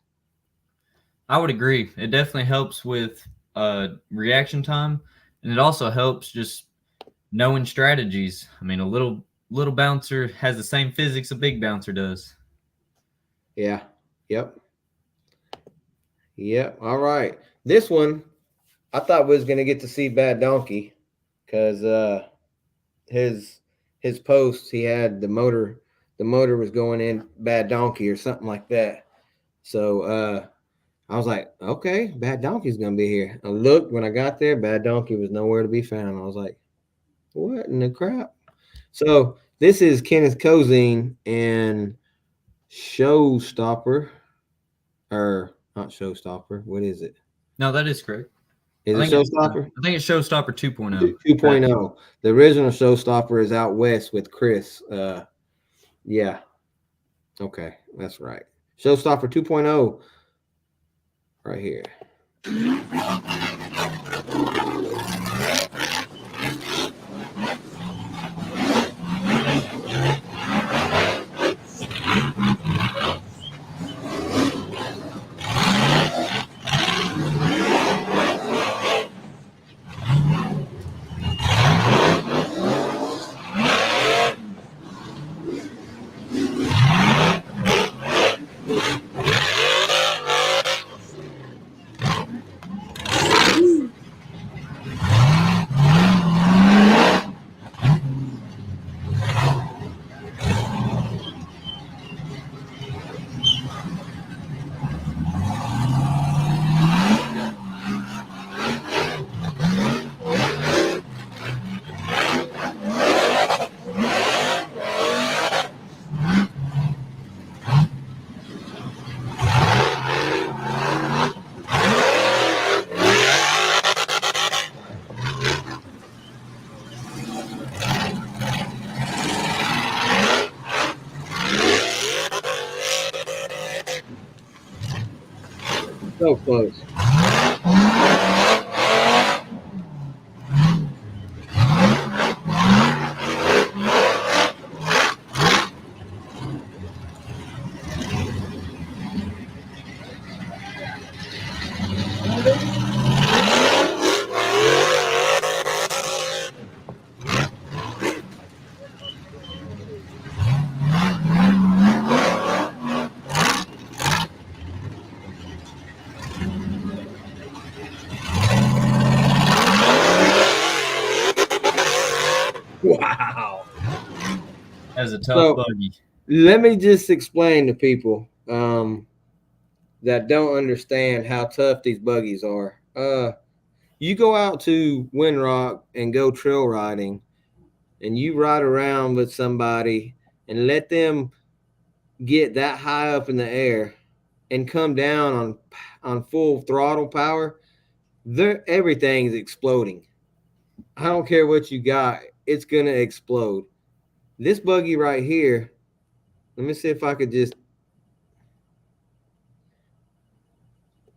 I would agree. It definitely helps with reaction time, and it also helps just knowing strategies. I mean, a little bouncer has the same physics a big bouncer does. Yeah. Yep. Yep. All right. This one, I thought we was gonna get to see Bad Donkey because his post he had the motor was going in Bad Donkey or something like that. So I was like, okay, Bad Donkey's gonna be here. I looked when I got there, Bad Donkey was nowhere to be found. I was like, what in the crap? So this is Kenneth Cozine and Showstopper, or not Showstopper. What is it? No, that is correct. Is it Showstopper? I think it's Showstopper 2.0. 2.0. The original Showstopper is out west with Chris. Yeah. Okay, that's right. Showstopper 2.0 right here. So close. Wow. That was a tough buggy. Let me just explain to people that don't understand how tough these buggies are. You go out to Windrock and go trail riding, and you ride around with somebody and let them get that high up in the air and come down on full throttle power, everything's exploding. I don't care what you got, it's gonna explode. This buggy right here, let me see if I could just.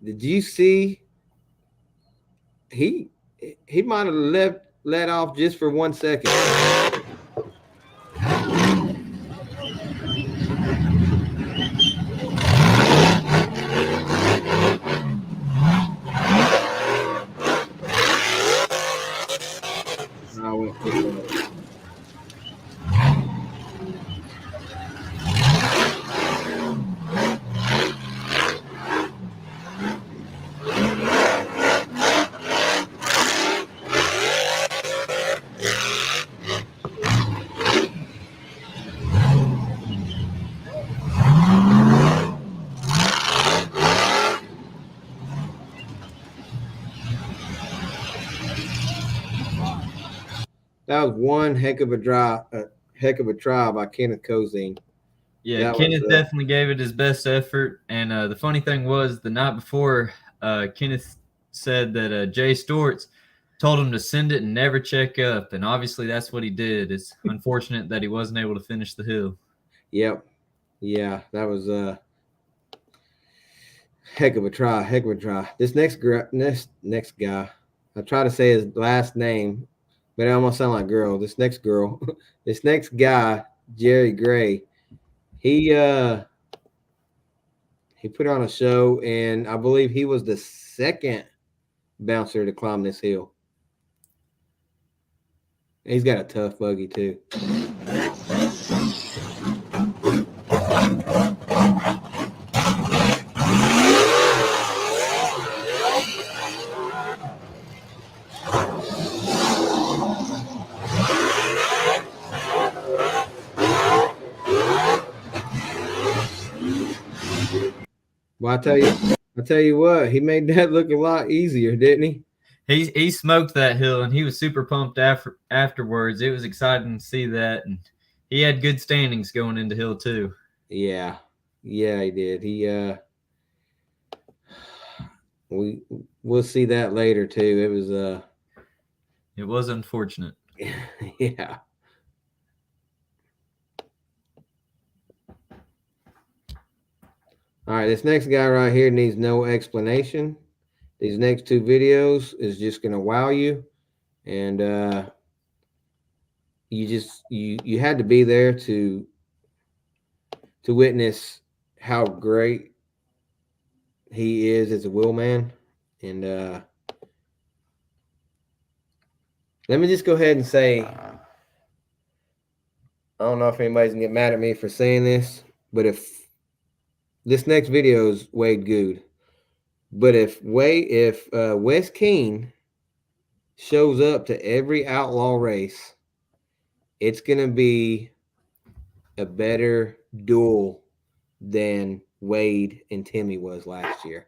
Did you see? He might have let off just for 1 second. I went too far. That was one heck of a try by Kenneth Cozine. Yeah, That was Kenneth definitely gave it his best effort. And the funny thing was, the night before, Kenneth said that Jay Storts told him to send it and never check up. And obviously, that's what he did. It's unfortunate that he wasn't able to finish the hill. yep, yeah, that was a heck of a try, heck of a try. This next guy, I try to say his last name, but it almost sound like girl. This next girl, this next guy, Jerry Gray, he uh he put on a show, and I believe he was the second bouncer to climb this hill. He's got a tough buggy too. Well, I tell you what, he made that look a lot easier, didn't he? He smoked that hill, and he was super pumped afterwards. It was exciting to see that, and he had good standings going into hill two. Yeah, yeah, he did. We we'll see that later too. It was unfortunate. Yeah. All right, this next guy right here needs no explanation. These next two videos is just gonna wow you, and you had to be there to witness how great he is as a wheelman. And let me just go ahead and say, I don't know if anybody's gonna get mad at me for saying this, but if this next video is Wade Good, but if Wes Keene shows up to every outlaw race, it's gonna be a better duel than Wade and Timmy was last year.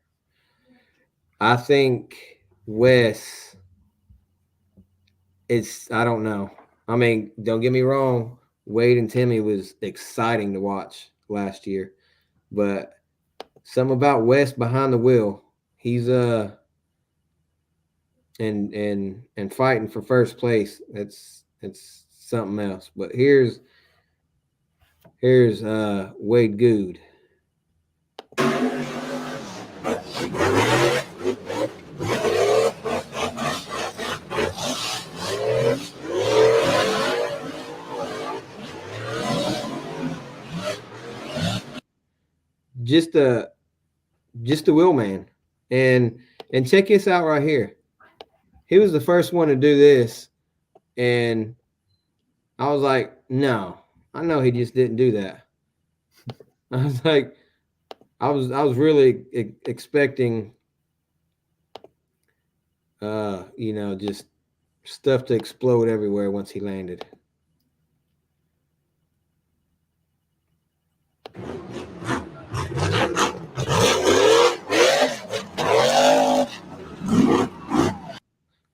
I think Wes, I don't know. I mean, don't get me wrong, Wade and Timmy was exciting to watch last year, but something about Wes behind the wheel, he's and fighting for first place. It's something else. But here's Wade Good. Just a wheel man. And check this out right here. He was the first one to do this, and I was like, no, I know he just didn't do that. I was like, I was really expecting, just stuff to explode everywhere once he landed.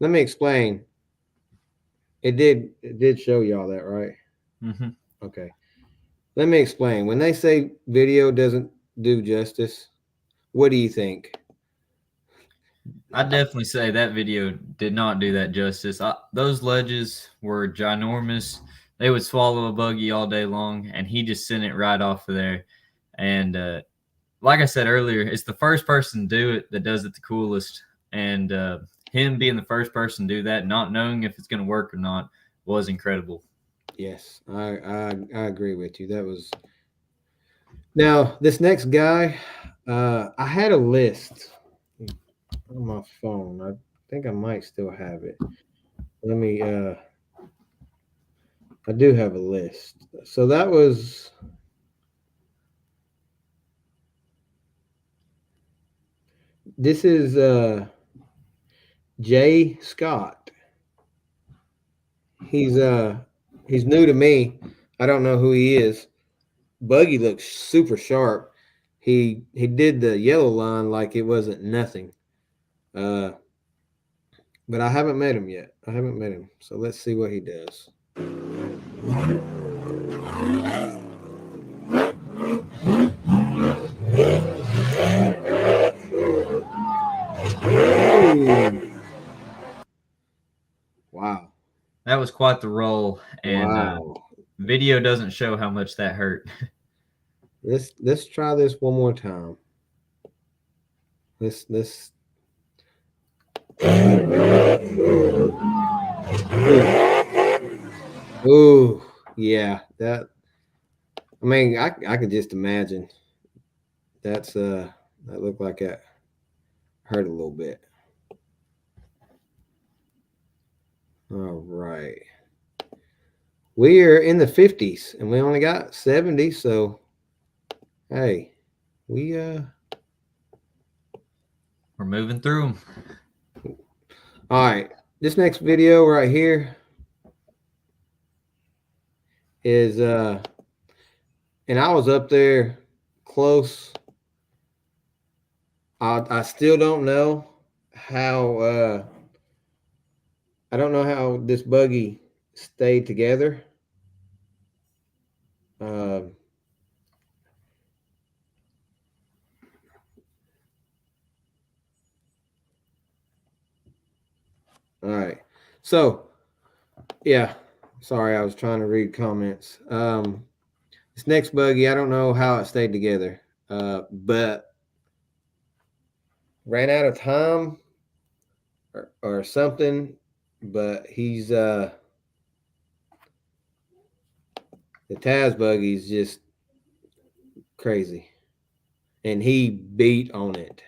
Let me explain. It did show y'all that, right? Mm-hmm. Okay. Let me explain. When they say video doesn't do justice, what do you think? I definitely say that video did not do that justice. Those ledges were ginormous. They would swallow a buggy all day long, and he just sent it right off of there. And like I said earlier, it's the first person to do it that does it the coolest. And him being the first person to do that, not knowing if it's going to work or not, was incredible. Yes, I agree with you. That was now this next guy. I had a list on my phone. I think I might still have it. Let me. I do have a list. So that was. This is Jay Scott. He's he's new to me. I don't know who he is. Buggy looks super sharp. He did the yellow line like it wasn't nothing. Uh, but I haven't met him yet. I haven't met him, so let's see what he does. Ooh. Wow. That was quite the roll, and Wow. video doesn't show how much that hurt. Let's try this one more time. Let's Ooh, yeah. I mean, I could just imagine. That's that looked like it hurt a little bit. All right. We are in the 50s and we only got 70, so hey, we We're moving through them. all right. This next video right here is and I was up there close. I still don't know how I don't know how this buggy stayed together. Um all right. So, yeah. Sorry, I was trying to read comments. This next buggy, I don't know how it stayed together. But ran out of time or something, but he's the Taz buggy's just crazy. And he beat on it.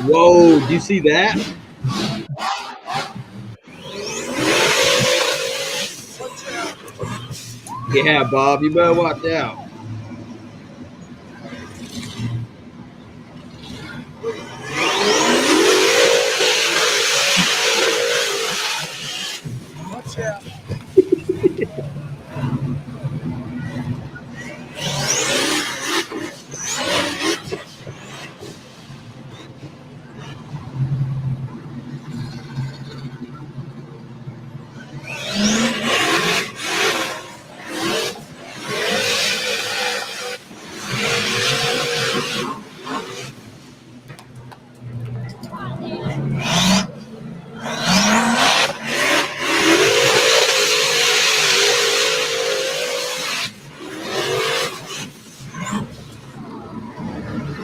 Whoa, did you see that? Yeah, Bob, you better watch out. Watch out.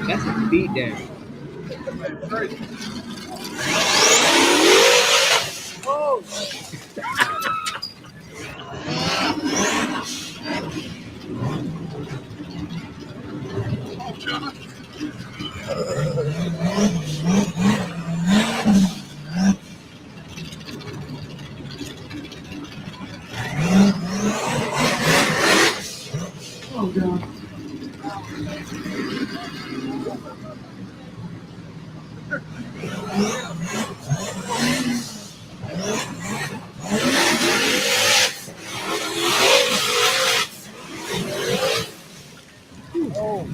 That's a beat down. Oh, oh God. Oh.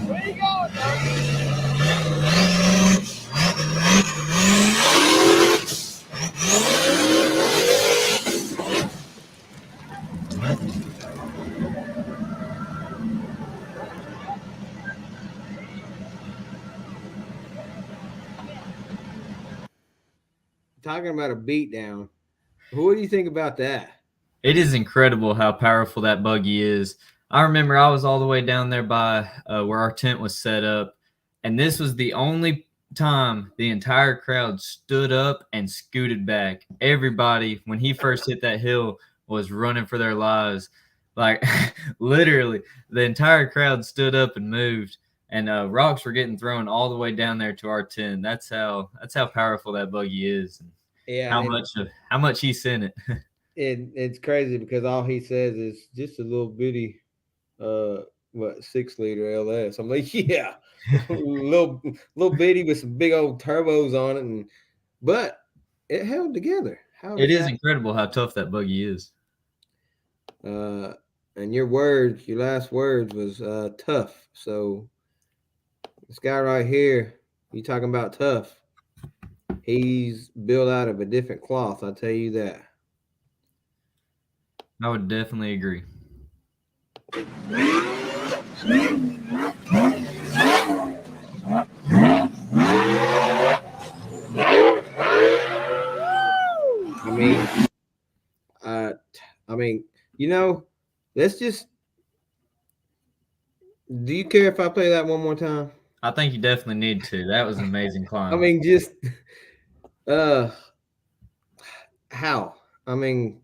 Where you going, dog? Talking about a beat down. What do you think about that? It is incredible how powerful that buggy is. I remember I was all the way down there by where our tent was set up, and this was the only time the entire crowd stood up and scooted back. Everybody, when he first hit that hill, was running for their lives. Like literally, the entire crowd stood up and moved, and rocks were getting thrown all the way down there to our tent. That's how powerful that buggy is, and Yeah, how and much he sent it. it's crazy because all he says is just a little bitty, uh, 6 liter LS. I'm like, yeah, little bitty with some big old turbos on it, but it held together. How It is is that? incredible how tough that buggy is. Uh, and your last words was tough. So this guy right here, you talking about tough? He's built out of a different cloth. I'll tell you that. I would definitely agree. I mean, uh, I mean, you know, let's just. Do you care if I play that one more time? I think you definitely need to. That was an amazing I climb. mean, just uh, how? I mean,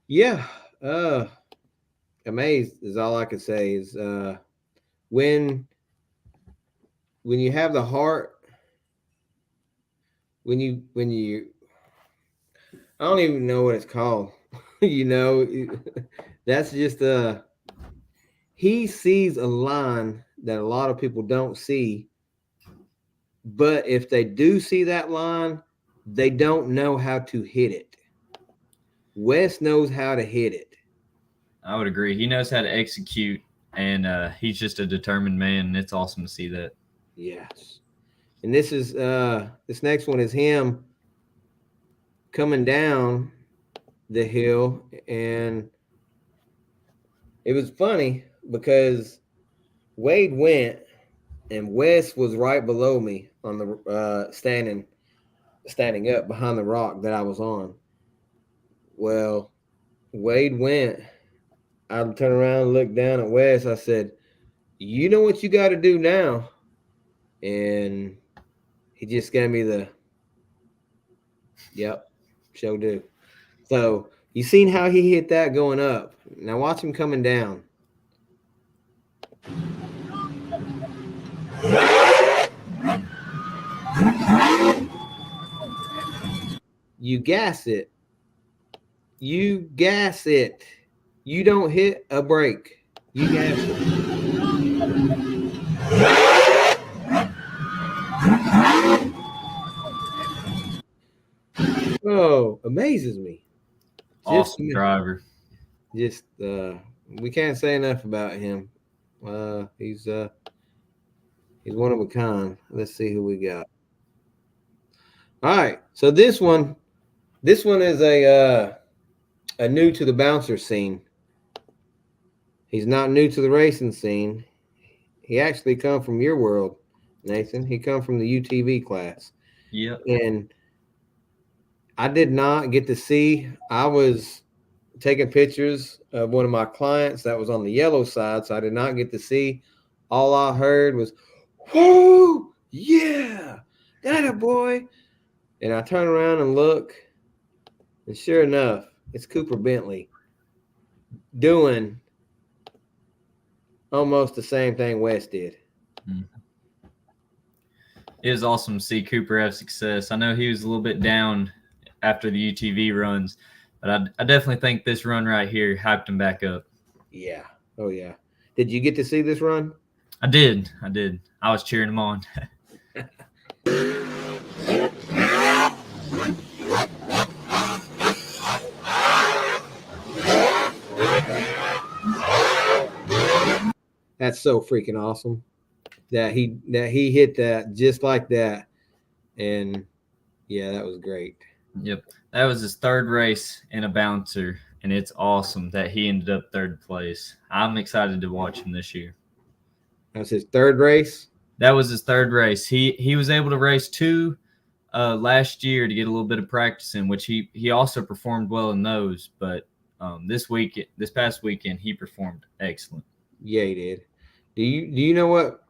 yeah. Amazed is all I could say. Is when when you have the heart, when you I don't even know what it's called. That's just he sees a line that a lot of people don't see, but if they do see that line, they don't know how to hit it. Wes knows how to hit it. I would agree. He knows how to execute, and he's just a determined man, and it's awesome to see that. Yes. And this next one is him coming down the hill, and it was funny because Wade went and Wes was right below me on the standing up behind the rock that I was on. Well, Wade went. I turned around and looked down at Wes. I said, "You know what you got to do now," and he just gave me the yep, show do. So you seen how he hit that going up. Now watch him coming down. You gas it. You gas it. You don't hit a brake. You gas it. Oh, amazes me. Awesome driver. Just we can't say enough about him. He's one of a kind. Let's see who we got. All right. So this one is a new to the bouncer scene. He's not new to the racing scene. He actually come from your world, Nathan. He come from the UTV class. Yep. And I did not get to see. I was taking pictures of one of my clients that was on the yellow side, so I did not get to see. All I heard was, "Whoa, yeah, that a boy!" And I turn around and look, and sure enough, it's Cooper Bentley doing almost the same thing Wes did. It was awesome to see Cooper have success. I know he was a little bit down after the UTV runs, but I definitely think this run right here hyped him back up. Yeah. Oh yeah. Did you get to see this run? I did. I was cheering him on. That's so freaking awesome that he hit that just like that, and yeah, that was great. Yep. That was his third race in a bouncer, and it's awesome that he ended up third place. I'm excited to watch him this year. That's his third race. That was his third race. He was able to race two last year to get a little bit of practice in, which he also performed well in those. But this past weekend, he performed excellent. Yeah, he did. Do you know what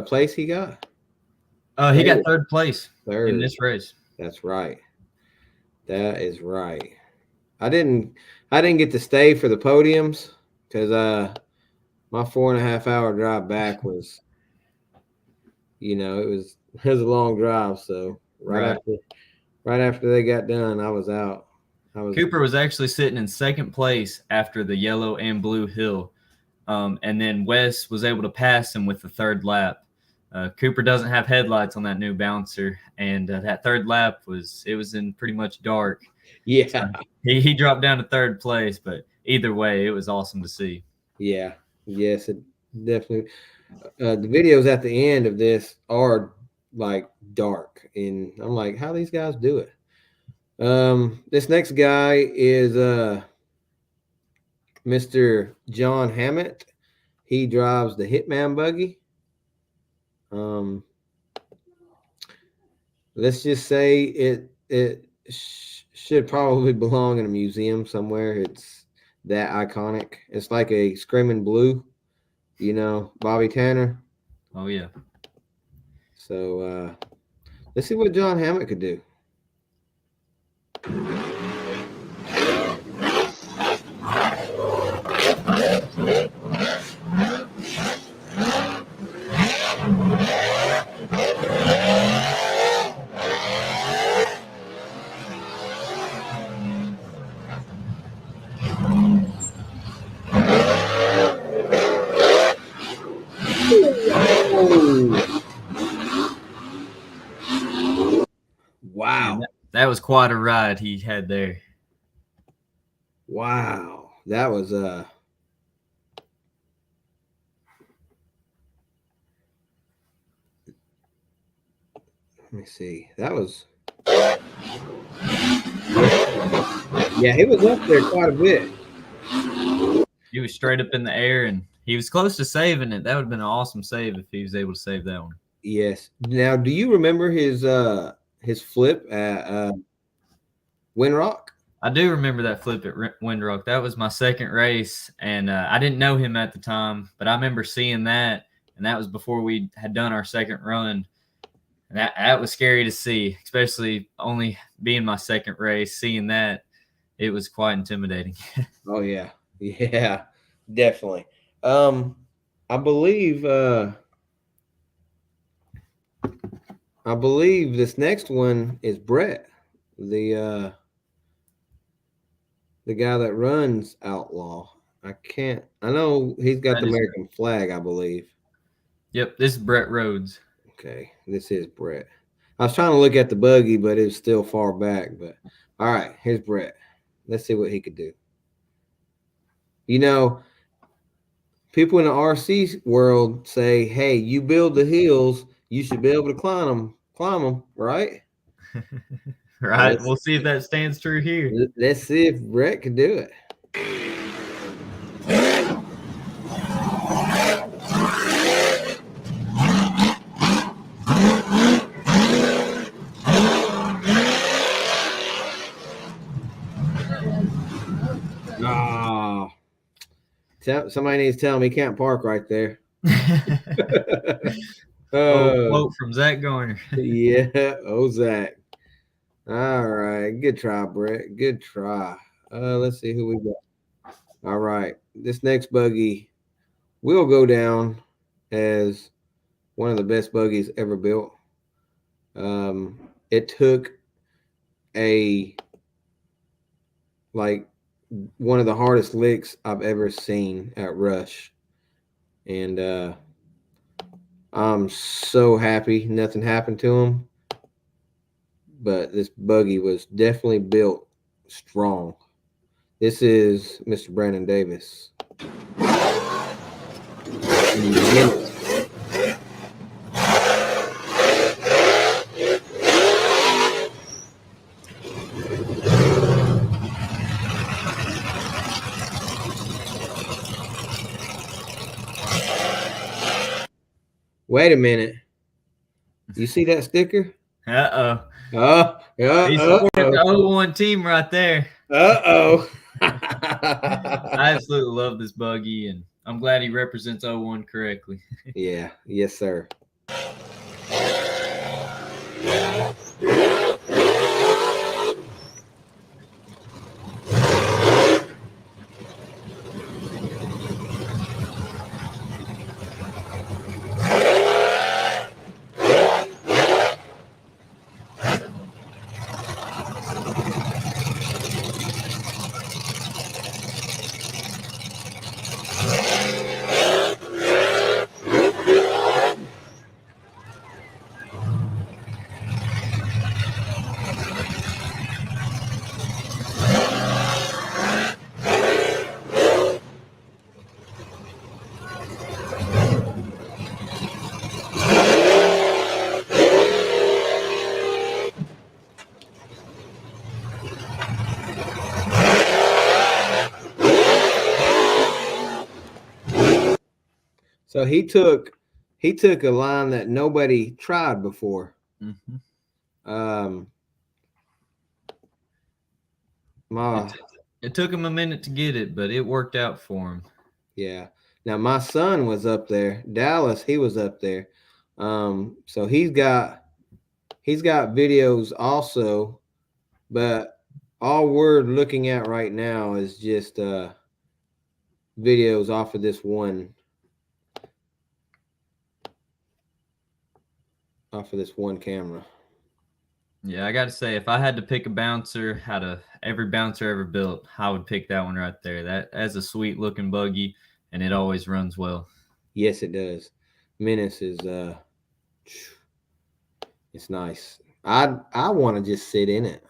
place he got? He got third place in this race. That's right. That is right. I didn't get to stay for the podiums because my 4.5 hour drive back was, it was a long drive. So right after they got done, I was out. Cooper was actually sitting in second place after the yellow and blue hill, and then Wes was able to pass him with the third lap. Cooper doesn't have headlights on that new bouncer, and that third lap was in pretty much dark. Yeah, so he dropped down to third place, but either way, it was awesome to see. Yeah, yes, it definitely. The videos at the end of this are like dark, and I'm like, how these guys do it? This next guy is Mr. John Hammett. He drives the Hitman buggy. Let's just say it should probably belong in a museum somewhere. It's that iconic. It's like a Screaming Blue, Bobby Tanner. Oh yeah. So let's see what John Hammett could do. Wow. That was quite a ride he had there. Wow. That was let me see. That was yeah, he was up there quite a bit. He was straight up in the air, and he was close to saving it. That would have been an awesome save if he was able to save that one. Yes. Now, do you remember his flip at Windrock? I do remember that flip at Windrock. That was my second race, and I didn't know him at the time, but I remember seeing that, and that was before we had done our second run. And that was scary to see, especially only being my second race. Seeing that, it was quite intimidating. Oh yeah, yeah, definitely. I believe this next one is Brett, the guy that runs Outlaw. I know he's got the American flag, I believe. Yep, this is Brett Rhodes. Okay, this is Brett. I was trying to look at the buggy, but it's still far back. But all right, here's Brett. Let's see what he could do. People in the RC world say, "Hey, you build the hills, you should be able to climb them, right?" Right. We'll see if that stands true here. Let's see if Brett can do it. Somebody needs to tell him he can't park right there. Quote from Zach Garner. Yeah, Zach. All right, good try, Brett. Good try. Let's see who we got. All right, this next buggy will go down as one of the best buggies ever built. It took one of the hardest licks I've ever seen at Rush. And I'm so happy nothing happened to him. But this buggy was definitely built strong. This is Mr. Brandon Davis. Wait a minute. You see that sticker? Uh-oh. Oh, yeah. He supported the 0-1 team right there. Uh-oh. I absolutely love this buggy, and I'm glad he represents 0-1 correctly. Yeah. Yes, sir. So he took a line that nobody tried before. Mm-hmm. Um, my It took him a minute to get it, but it worked out for him. Yeah. Now my son was up there, Dallas. He was up there. So he's got videos also, but all we're looking at right now is just videos off of this one camera. Yeah, I got to say, if I had to pick a bouncer out of every bouncer ever built, I would pick that one right there. That's a sweet looking buggy, and it always runs well. Yes, it does. Menace is it's nice. I want to just sit in it.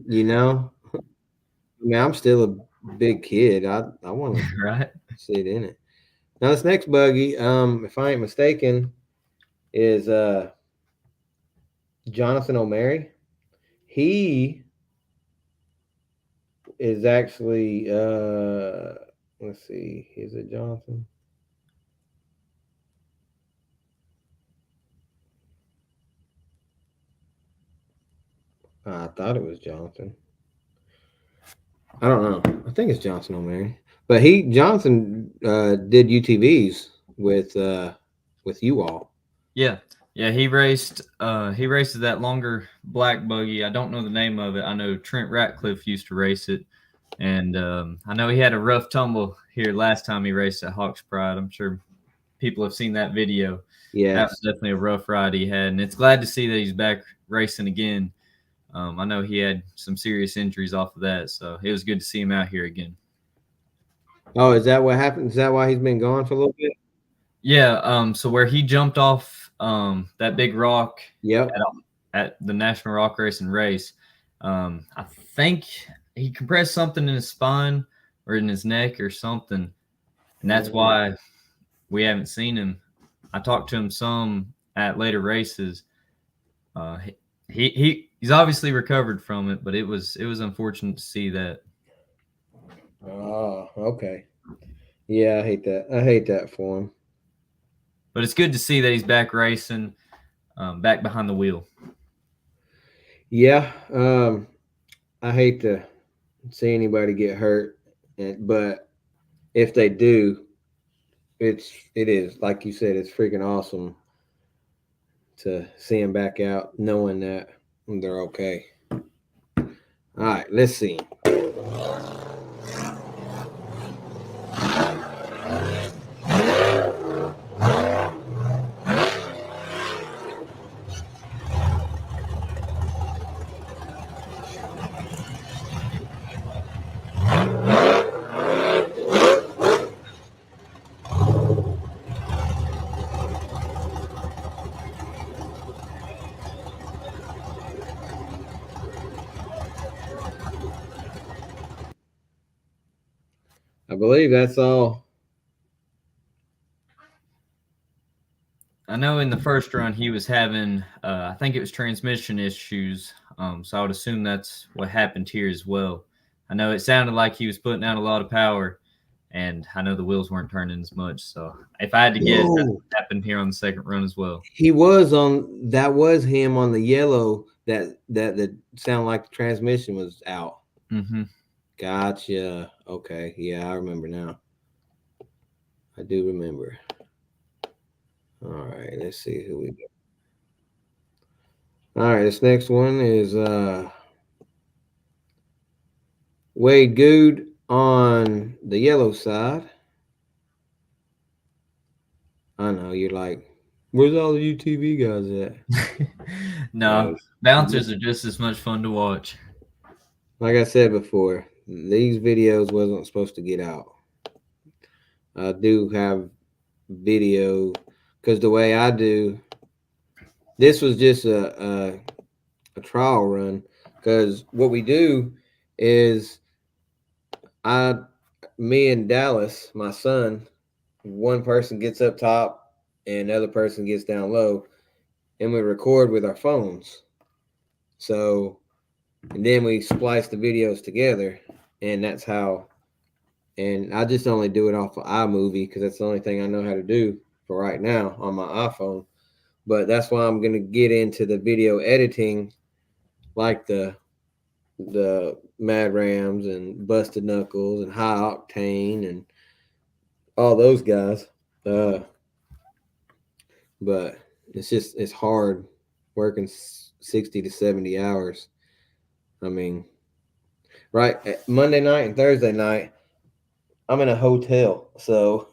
You know, I mean, I'm still a big kid. I want to Right? sit in it. Now this next buggy, if I ain't mistaken, is Jonathan O'Mary. He is actually let's see, is it Jonathan? I thought it was Jonathan. I don't know. I think it's Jonathan O'Mary. But Jonathan did UTVs with you all. Yeah. Yeah, he races that longer black buggy. I don't know the name of it. I know Trent Ratcliffe used to race it. And I know he had a rough tumble here last time he raced at Hawks Pride. I'm sure people have seen that video. Yes. That was definitely a rough ride he had. And it's glad to see that he's back racing again. I know he had some serious injuries off of that. So it was good to see him out here again. Oh, is that what happened? Is that why he's been gone for a little bit? Yeah. So where he jumped off that big rock Yep. at the National Rock Racing race, I think he compressed something in his spine or in his neck or something. And that's why we haven't seen him. I talked to him some at later races. He's obviously recovered from it, but it was unfortunate to see that. Oh, okay. Yeah, I hate that. I hate that for him. But it's good to see that he's back racing, back behind the wheel. Yeah, I hate to see anybody get hurt, but if they do, it is like you said, it's freaking awesome to see them back out, knowing that they're okay. All right, let's see. I believe that's all. I know in the first run he was having, I think it was transmission issues. So I would assume that's what happened here as well. I know it sounded like he was putting out a lot of power, and I know the wheels weren't turning as much. So if I had to guess, that's Whoa. what happened here on the second run as well. He was on that was him on the yellow that sounded like the transmission was out. Hmm. Gotcha. Okay. Yeah, I remember now. I do remember. All right, let's see who we got. All right, this next one is Wade Good on the yellow side. I know you're like, where's all the UTV guys at? No, Uh, bouncers are just as much fun to watch. like I said before, these videos wasn't supposed to get out. I do have video because the way I do this was just a trial run because what we do is I me and Dallas, my son, one person gets up top and the other person gets down low, and we record with our phones. So, and then we splice the videos together, and that's how. And I just only do it off of iMovie because that's the only thing I know how to do for right now on my iPhone. But that's why I'm gonna get into the video editing, like the Mad Rams and Busted Knuckles and High Octane and all those guys. Uh, but it's hard working 60 to 70 hours. I mean, right, Monday night and Thursday night I'm in a hotel, so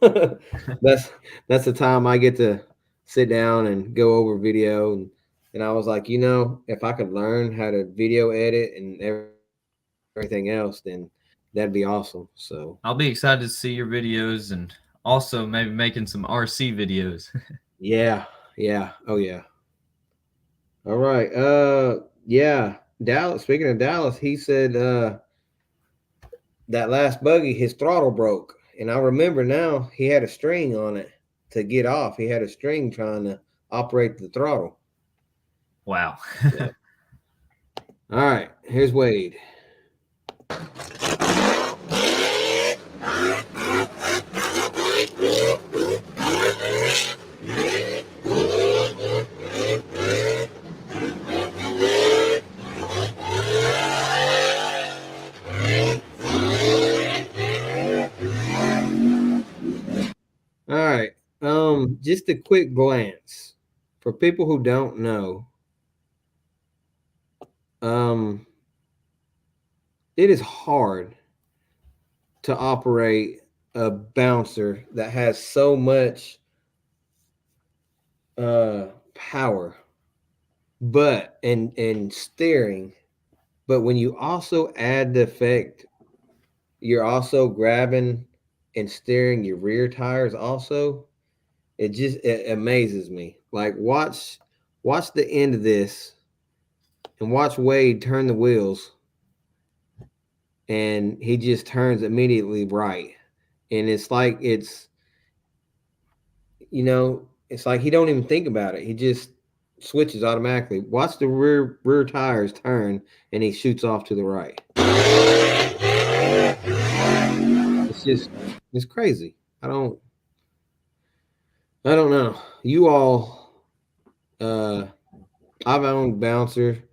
that's that's the time I get to sit down and go over video. And I was like, if I could learn how to video edit and everything else, then that'd be awesome. So I'll be excited to see your videos and also maybe making some RC videos. yeah, yeah, oh yeah. All right, yeah. Dallas. Speaking of Dallas, he said that last buggy, his throttle broke, and I remember now he had a string on it to get off. He had a string trying to operate the throttle. Wow. Yeah. All right, here's Wade. All right. Just a quick glance for people who don't know. Um, it is hard to operate a bouncer that has so much power, but and steering. But when you also add the effect, you're also grabbing and steering your rear tires. Also, it amazes me. Like watch the end of this and watch Wade turn the wheels, and he just turns immediately right, and it's like he don't even think about it. He just switches automatically. Watch the rear tires turn, and he shoots off to the right. It's just it's crazy. I don't know. You all, uh, I've owned Bouncer,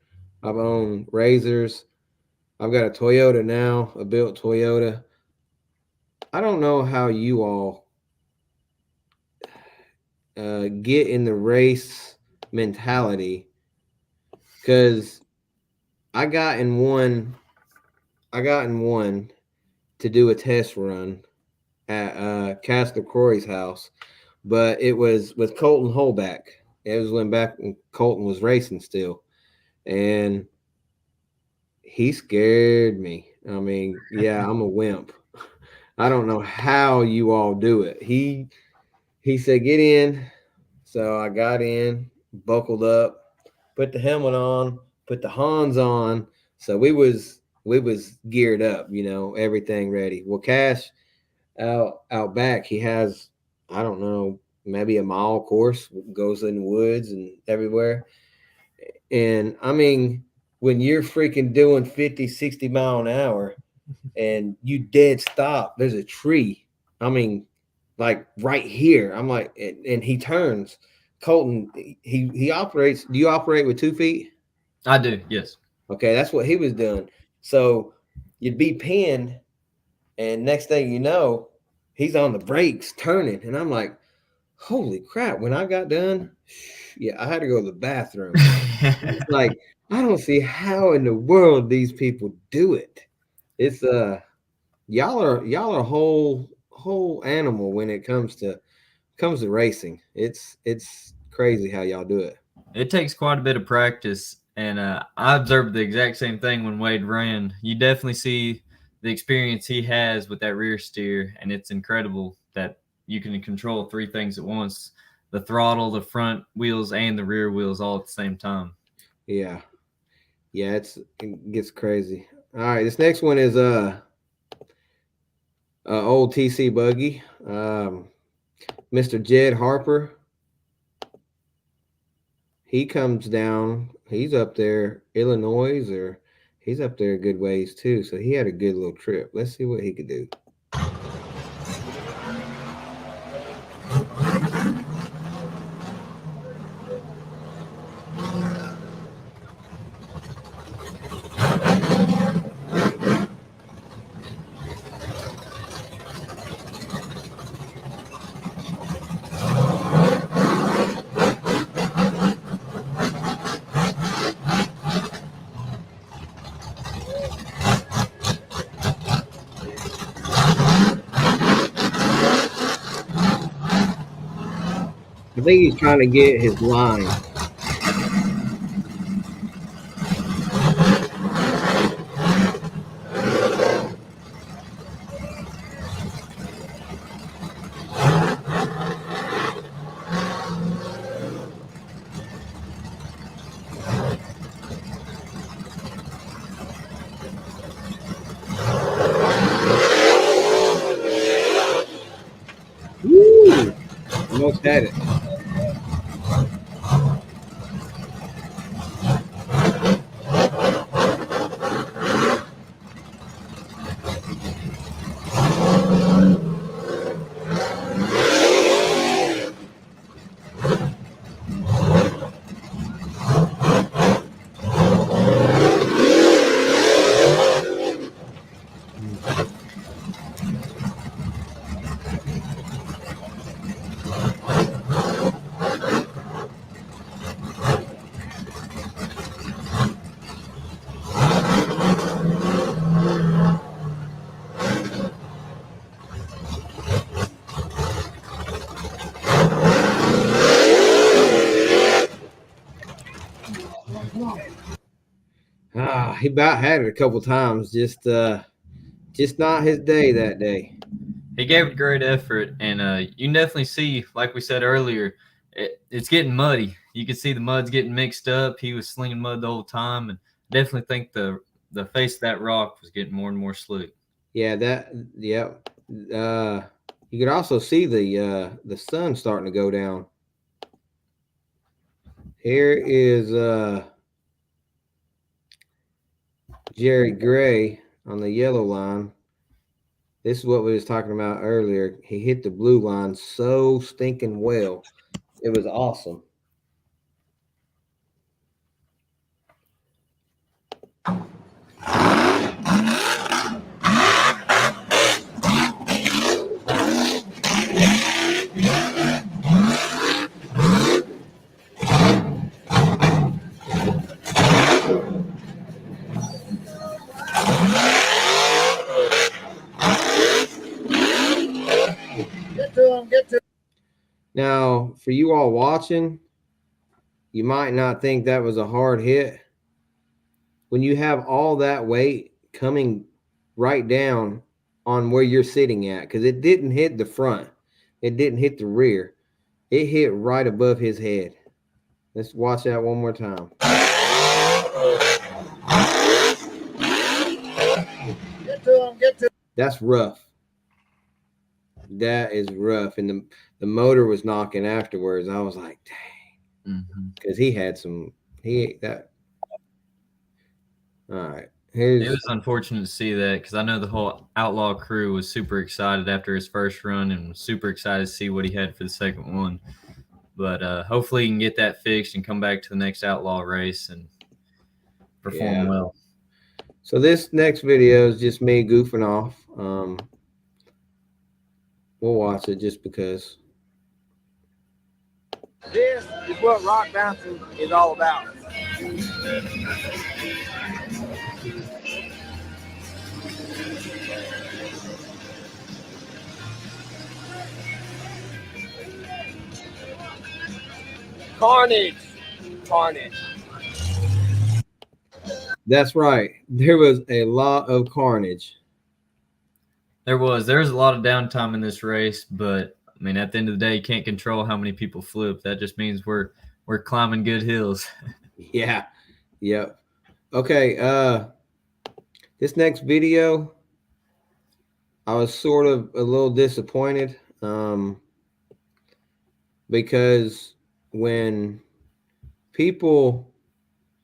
I've owned Razors. I've got a Toyota now, a built Toyota. I don't know how you all get in the race mentality because I got in one. I got in one to do a test run at Castor Corey's house, but it was with Colton Holback. It was back when Colton was racing still, and he scared me. I mean, yeah, I'm a wimp. I don't know how you all do it. He said get in, so I got in, buckled up, put the helmet on, put the Hans on. So we was geared up, everything ready. Well, Cash out back, he has, I don't know, maybe a mile course, goes in the woods and everywhere. And I mean, when you're freaking doing 50, 60 mile an hour and you dead stop, there's a tree. I mean, like right here. I'm like, and he turns. Colton, he operates. Do you operate with 2 feet? I do, yes. Okay, that's what he was doing. So you'd be pinned, and next thing you know, he's on the brakes turning, and I'm like, holy crap! When I got done, yeah, I had to go to the bathroom. Like, I don't see how in the world these people do it. It's y'all are a whole animal when it comes to racing. It's crazy how y'all do it. It takes quite a bit of practice, and I observed the exact same thing when Wade ran. You definitely see the experience he has with that rear steer, and it's incredible that you can control three things at once: the throttle, the front wheels, and the rear wheels all at the same time. Yeah, yeah, it gets crazy. All right, this next one is old TC buggy, Mr. Jed Harper. He comes down. He's up there, Illinois, or he's up there a good ways too. So he had a good little trip. Let's see what he could do. I think he's trying to get his line. Woo! Almost had it. He about had it a couple times. Just not his day that day. He gave it great effort, and you can definitely see, like we said earlier, it's getting muddy. You can see the mud's getting mixed up. He was slinging mud the whole time, and definitely think the face of that rock was getting more and more slick. Yeah, yeah. Uh, you could also see the sun starting to go down. Here is Jerry Gray on the yellow line. This is what we was talking about earlier. He hit the blue line so stinking well. It was awesome. Get to him, get to Now, for you all watching, you might not think that was a hard hit. When you have all that weight coming right down on where you're sitting at, because it didn't hit the front, it didn't hit the rear, it hit right above his head. Let's watch that one more time. get to him, get to That's rough. That is rough. And the motor was knocking afterwards. I was like, dang. Mm-hmm. Because he had some, he that. All right. It was unfortunate to see that because I know the whole Outlaw crew was super excited after his first run and was super excited to see what he had for the second one. But hopefully he can get that fixed and come back to the next Outlaw race and perform well. So this next video is just me goofing off. We'll watch it just because. This is what rock bouncing is all about. Carnage. Carnage. That's right. There was a lot of carnage. There was a lot of downtime in this race, but I mean, at the end of the day, you can't control how many people flip. That just means we're climbing good hills. Yeah. Yep. Okay. This next video, I was sort of a little disappointed because when people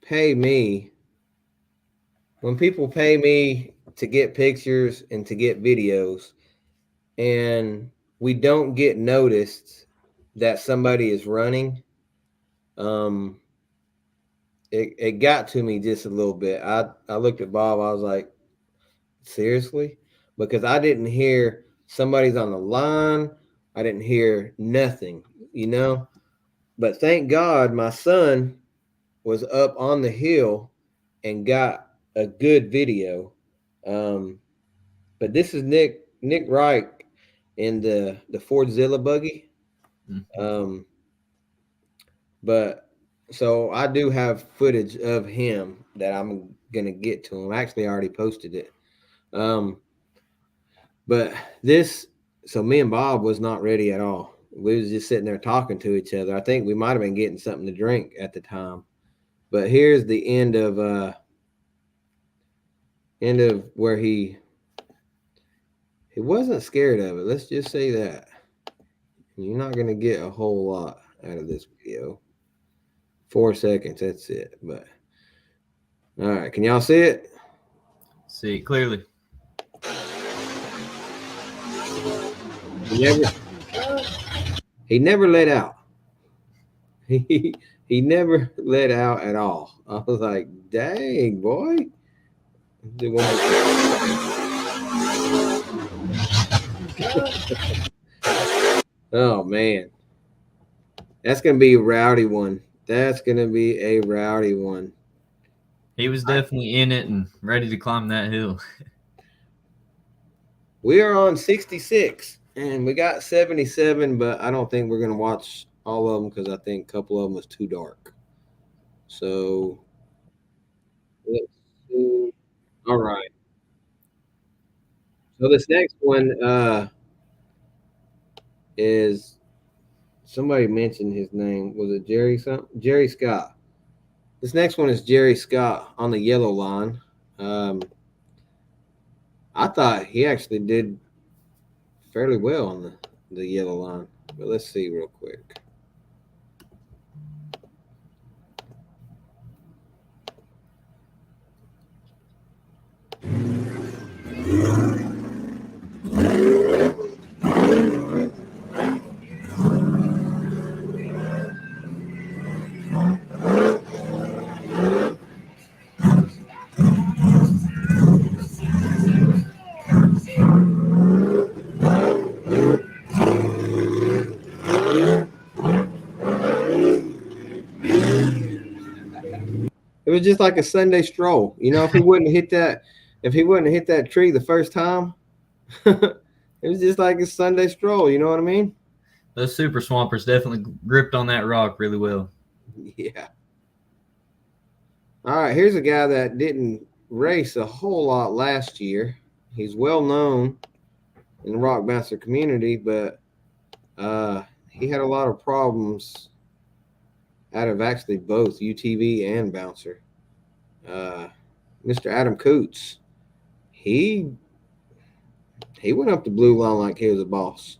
pay me to get pictures and to get videos, and we don't get noticed that somebody is running, it got to me just a little bit. I looked at Bob, I was like, seriously? Because I didn't hear somebody's on the line. I didn't hear nothing, But thank God my son was up on the hill and got a good video. But this is Nick Wright in the Fordzilla buggy. But so I do have footage of him that I'm gonna get to him. Actually, I already posted it. But so me and Bob was not ready at all. We was just sitting there talking to each other. I think we might have been getting something to drink at the time. But here's the end of where he wasn't scared of it. Let's just say that. You're not gonna get a whole lot out of this video. 4 seconds, that's it. But all right, can y'all see it? See it clearly. He never let out. He never let out at all. I was like, dang, boy. Oh man. That's gonna be a rowdy one. That's gonna be a rowdy one. He was definitely in it and ready to climb that hill. We are on 66 and we got 77, but I don't think we're gonna watch all of them because I think a couple of them was too dark. So let's see. All right. So this next one is, somebody mentioned his name. Was it Jerry something? Jerry Scott. This next one is Jerry Scott on the yellow line. I thought he actually did fairly well on the yellow line, but let's see real quick. It was just like a Sunday stroll. If he wouldn't hit that tree the first time, it was just like a Sunday stroll. You know what I mean? Those super swampers definitely gripped on that rock really well. Yeah. All right, here's a guy that didn't race a whole lot last year. He's well known in the rock bouncer community, but he had a lot of problems out of actually both UTV and bouncer. Mr. Adam Coots, he went up the blue line like he was a boss.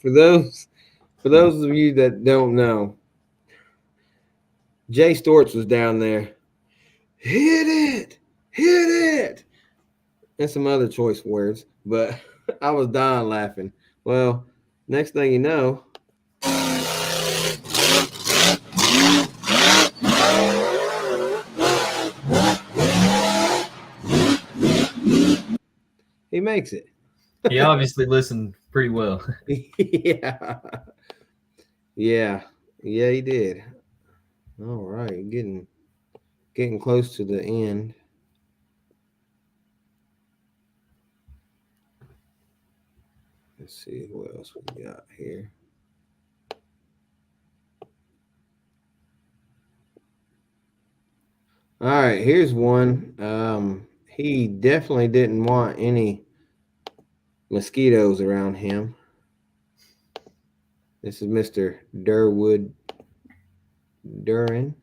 For those for those of you that don't know, Jay Storch was down there. Hit it, hit it, and some other choice words. But I was dying laughing. Well, next thing you know, he makes it. He obviously listened pretty well. Yeah, yeah, yeah. He did. All right, getting close to the end. Let's see what else we got here. All right, here's one. He definitely didn't want any mosquitoes around him. This is Mr. Durwood Duran.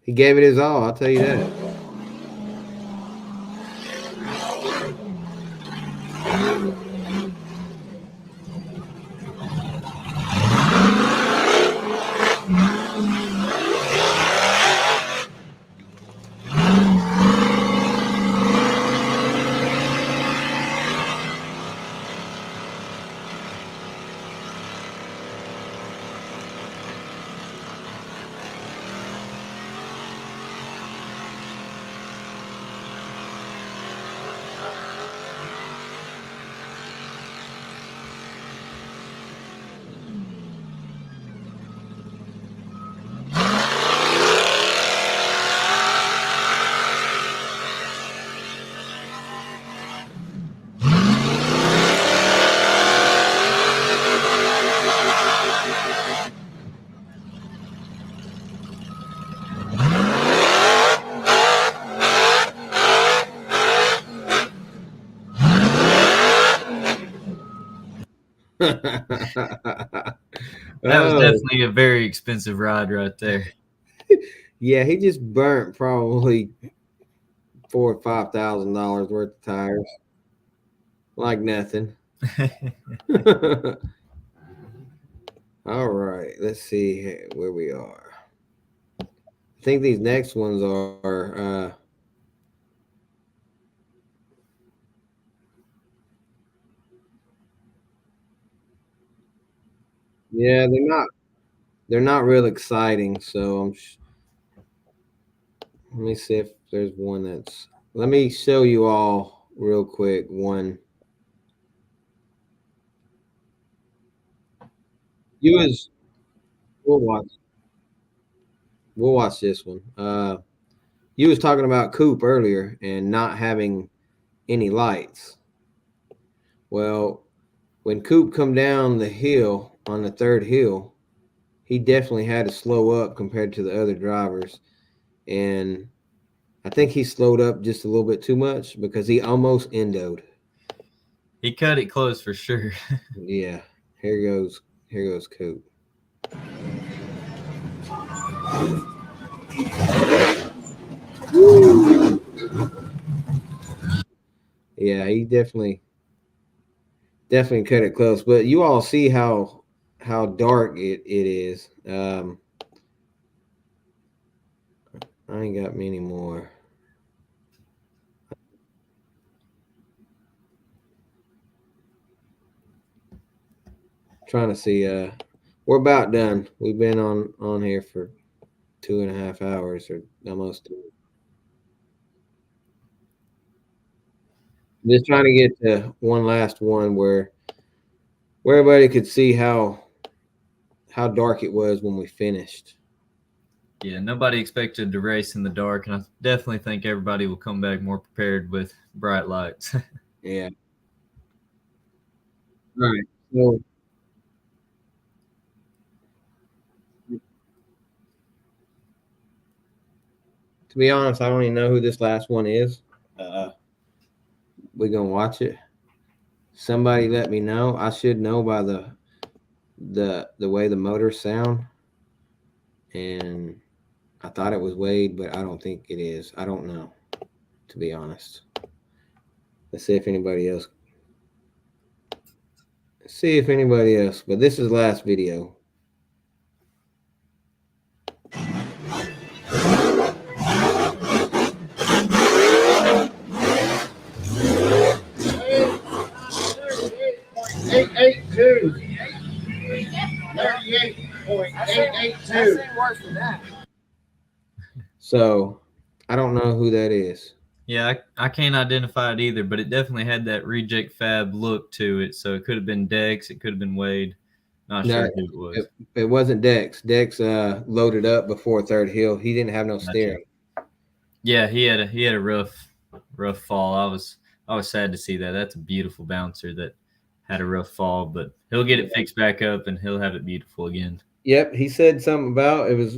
He gave it his all, I'll tell you that. That was Oh, definitely a very expensive ride right there. yeah, he just burnt probably $4,000 or $5,000 worth of tires. Like nothing. All right, let's see where we are. I think these next ones are yeah, they're not real exciting, so let me see if there's one that's let me show you all real quick one. You was we'll watch we'll watch this one. You was talking about Coop earlier and not having any lights. Well, when Coop come down the hill on the third hill, he definitely had to slow up compared to the other drivers. And I think he slowed up just a little bit too much because he almost endoed. He cut it close for sure. Yeah, here goes Coop. Yeah, he definitely cut it close. But you all see how dark it is. I ain't got many more. Trying to see. We're about done. We've been on here for 2.5 hours or almost. Just trying to get to one last one where everybody could see how dark it was when we finished. Yeah, nobody expected to race in the dark, and I definitely think everybody will come back more prepared with bright lights. Yeah. All right. So to be honest, I don't even know who this last one is. Uh, we're gonna watch it. Somebody let me know. I should know by the way the motors sound, and I thought it was Wade, but I don't think it is. I don't know, to be honest. Let's see if anybody else. see if anybody else. But this is last video. $38.882. $38.882. That seemed worse than that. So I don't know who that is. Yeah, I can't identify it either, but it definitely had that reject fab look to it. So it could have been Dex, it could have been Wade. Not No, sure who it was. it wasn't Dex. Dex loaded up before Third Hill. He didn't have no Gotcha. steering. Yeah, he had a rough fall. I was sad to see that. That's a beautiful bouncer that had a rough fall, but he'll get it fixed back up and he'll have it beautiful again. Yep, he said something about it was.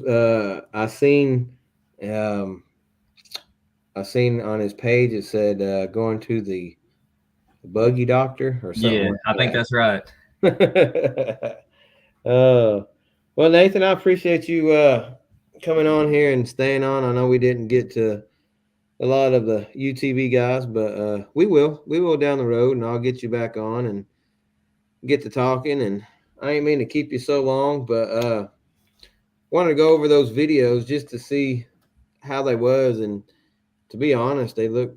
Um, I seen on his page it said going to the buggy doctor or something. Yeah, I think that's right. That's. Well, Nathan, I appreciate you coming on here and staying on. I know we didn't get to a lot of the UTV guys, but we will down the road, and I'll get you back on and get to talking. And I ain't mean to keep you so long, but wanted to go over those videos just to see how they was, and to be honest, they look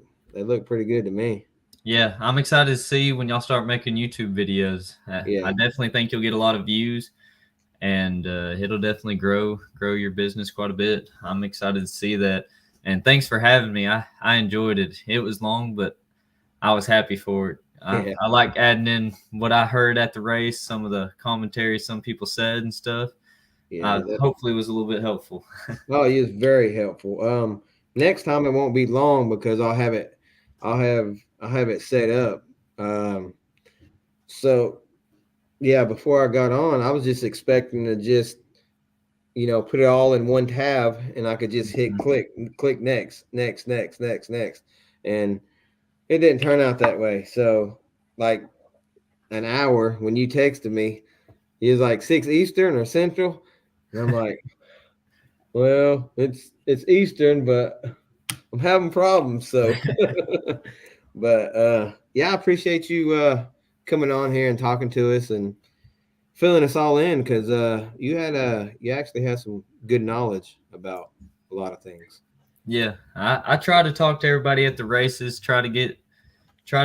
pretty good to me. Yeah, I'm excited to see when y'all start making YouTube videos. Yeah. I definitely think you'll get a lot of views, and it'll definitely grow your business quite a bit. I'm excited to see that. And thanks for having me. I enjoyed it. It was long, but I was happy for it. Yeah. I like adding in what I heard at the race, some of the commentary some people said and stuff. Yeah, Hopefully it was a little bit helpful. oh, it was very helpful. Next time it won't be long because I'll have it set up. So yeah, before I got on, I was just expecting to just put it all in one tab, and I could just hit click next, and it didn't turn out that way. So like an hour when you texted me, it was like 6 Eastern or Central, and I'm like, well, it's Eastern, but I'm having problems. So, but yeah, I appreciate you coming on here and talking to us and filling us all in, because you actually had some good knowledge about a lot of things. Yeah, I try to talk to everybody at the races, try to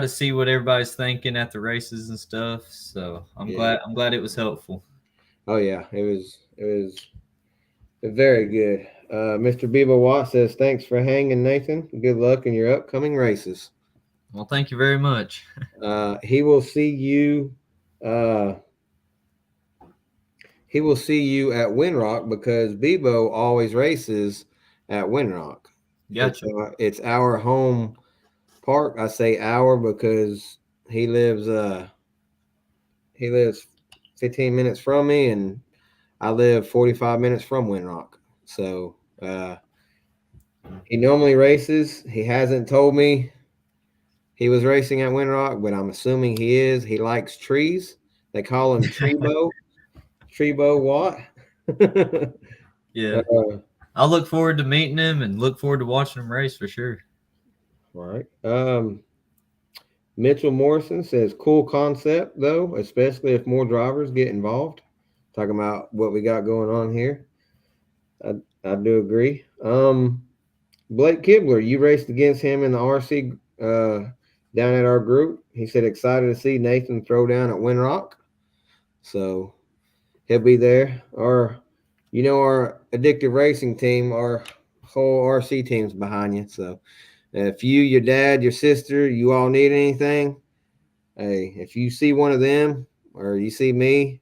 see what everybody's thinking at the races and stuff. So I'm glad it was helpful. Oh yeah, it was very good. Mr. Bebo Watt says, thanks for hanging, Nathan. Good luck in your upcoming races. Well, thank you very much. He will see you. He will see you at Windrock, because Bebo always races at Windrock. Gotcha. It's our home park. I say our because he lives 15 minutes from me, and I live 45 minutes from Windrock. So he normally races. He hasn't told me he was racing at Windrock, but I'm assuming he is. He likes trees. They call him Treebo. Treebo Watt. Yeah. I'll look forward to meeting him and look forward to watching him race for sure. All right. Mitchell Morrison says, cool concept, though, especially if more drivers get involved. Talking about what we got going on here. I do agree. Blake Kibler, you raced against him in the RC down at our group. He said, excited to see Nathan throw down at Windrock. So he'll be there. Our addictive racing team, our whole RC team's behind you. So if you, your dad, your sister, you all need anything, hey, if you see one of them or you see me,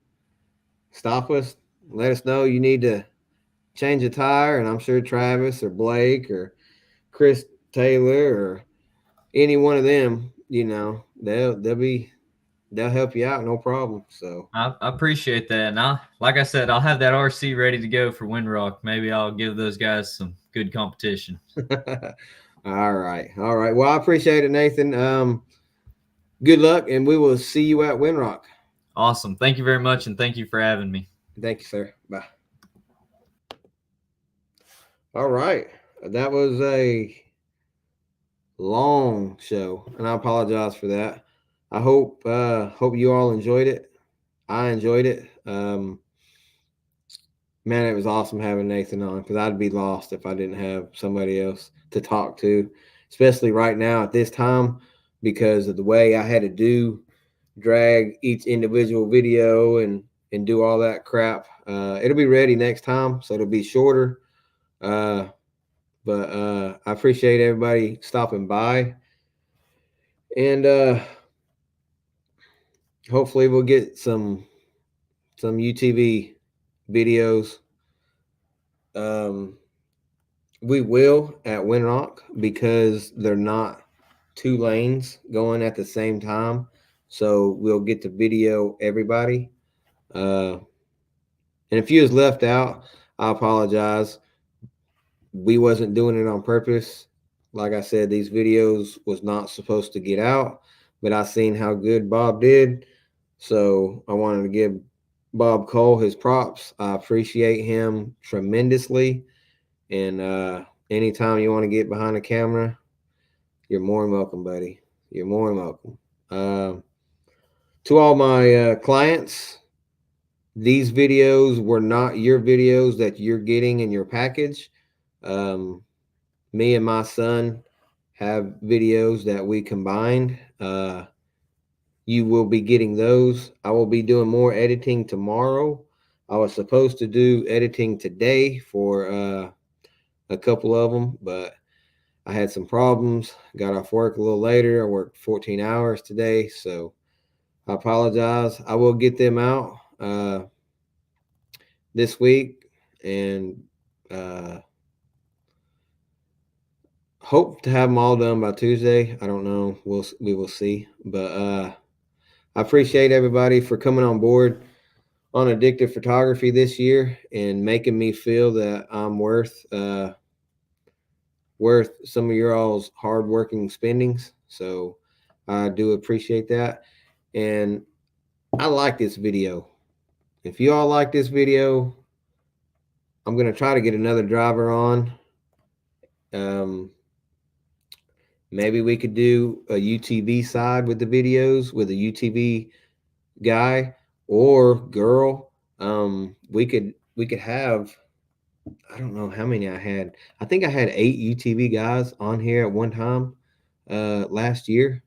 stop us, let us know you need to change a tire, and I'm sure Travis or Blake or Chris Taylor or any one of them, they'll help you out, no problem. So I appreciate that, and like I said, I'll have that RC ready to go for Windrock. Maybe I'll give those guys some good competition. All right. Well, I appreciate it, Nathan. Good luck, and we will see you at Windrock. Awesome. Thank you very much, and thank you for having me. Thank you, sir. Bye. All right. That was a long show, and I apologize for that. I hope you all enjoyed it. I enjoyed it. Man, it was awesome having Nathan on because I'd be lost if I didn't have somebody else to talk to, especially right now at this time because of the way I had to drag each individual video and do all that crap. It'll be ready next time, so it'll be shorter. Uh, but I appreciate everybody stopping by, and hopefully we'll get some UTV videos. Um, we will at Winrock because they're not two lanes going at the same time, so we'll get to video everybody. And if you was left out, I apologize. We wasn't doing it on purpose. Like I said, these videos was not supposed to get out, but I seen how good Bob did, so I wanted to give Bob Cole his props. I appreciate him tremendously, and anytime you want to get behind the camera, you're more than welcome, buddy. You're more than welcome. To all my clients, these videos were not your videos that you're getting in your package. Me and my son have videos that we combined. You will be getting those. I will be doing more editing tomorrow. I was supposed to do editing today for a couple of them, but I had some problems. Got off work a little later. I worked 14 hours today, so I apologize. I will get them out this week, and hope to have them all done by Tuesday. I don't know. We will see. But I appreciate everybody for coming on board on addictive photography this year and making me feel that I'm worth some of your all's hardworking spendings. So I do appreciate that. And I like this video. If you all like this video, I'm going to try to get another driver on. Maybe we could do a UTV side with the videos with a UTV guy or girl. We could have, I don't know how many I had. I think I had 8 UTV guys on here at one time last year.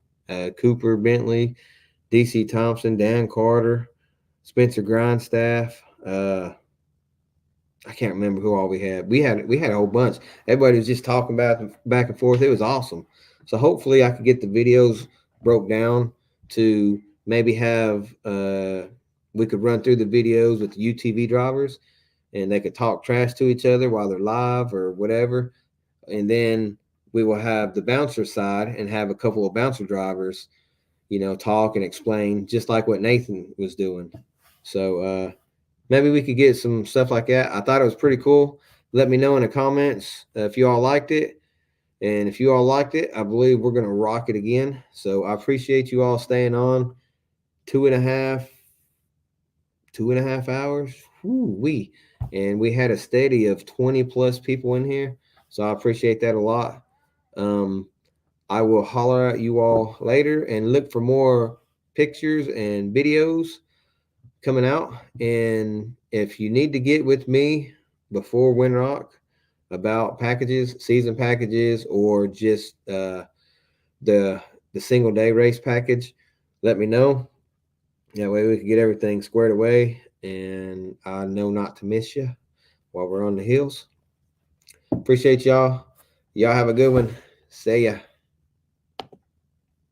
Cooper Bentley, DC Thompson, Dan Carter, Spencer Grindstaff. I can't remember who all we had. We had a whole bunch. Everybody was just talking about back and forth. It was awesome. So hopefully I could get the videos broke down to maybe have we could run through the videos with the UTV drivers and they could talk trash to each other while they're live or whatever. And then we will have the bouncer side and have a couple of bouncer drivers, talk and explain just like what Nathan was doing. So maybe we could get some stuff like that. I thought it was pretty cool. Let me know in the comments if you all liked it. And if you all liked it, I believe we're going to rock it again. So I appreciate you all staying on 2.5 hours. Woo-wee. And we had a steady of 20 plus people in here. So I appreciate that a lot. I will holler at you all later and look for more pictures and videos coming out. And if you need to get with me before Winrock about packages, season packages, or just the single day race package, let me know. That way we can get everything squared away, and I know not to miss you while we're on the hills. Appreciate y'all. Y'all have a good one. See ya.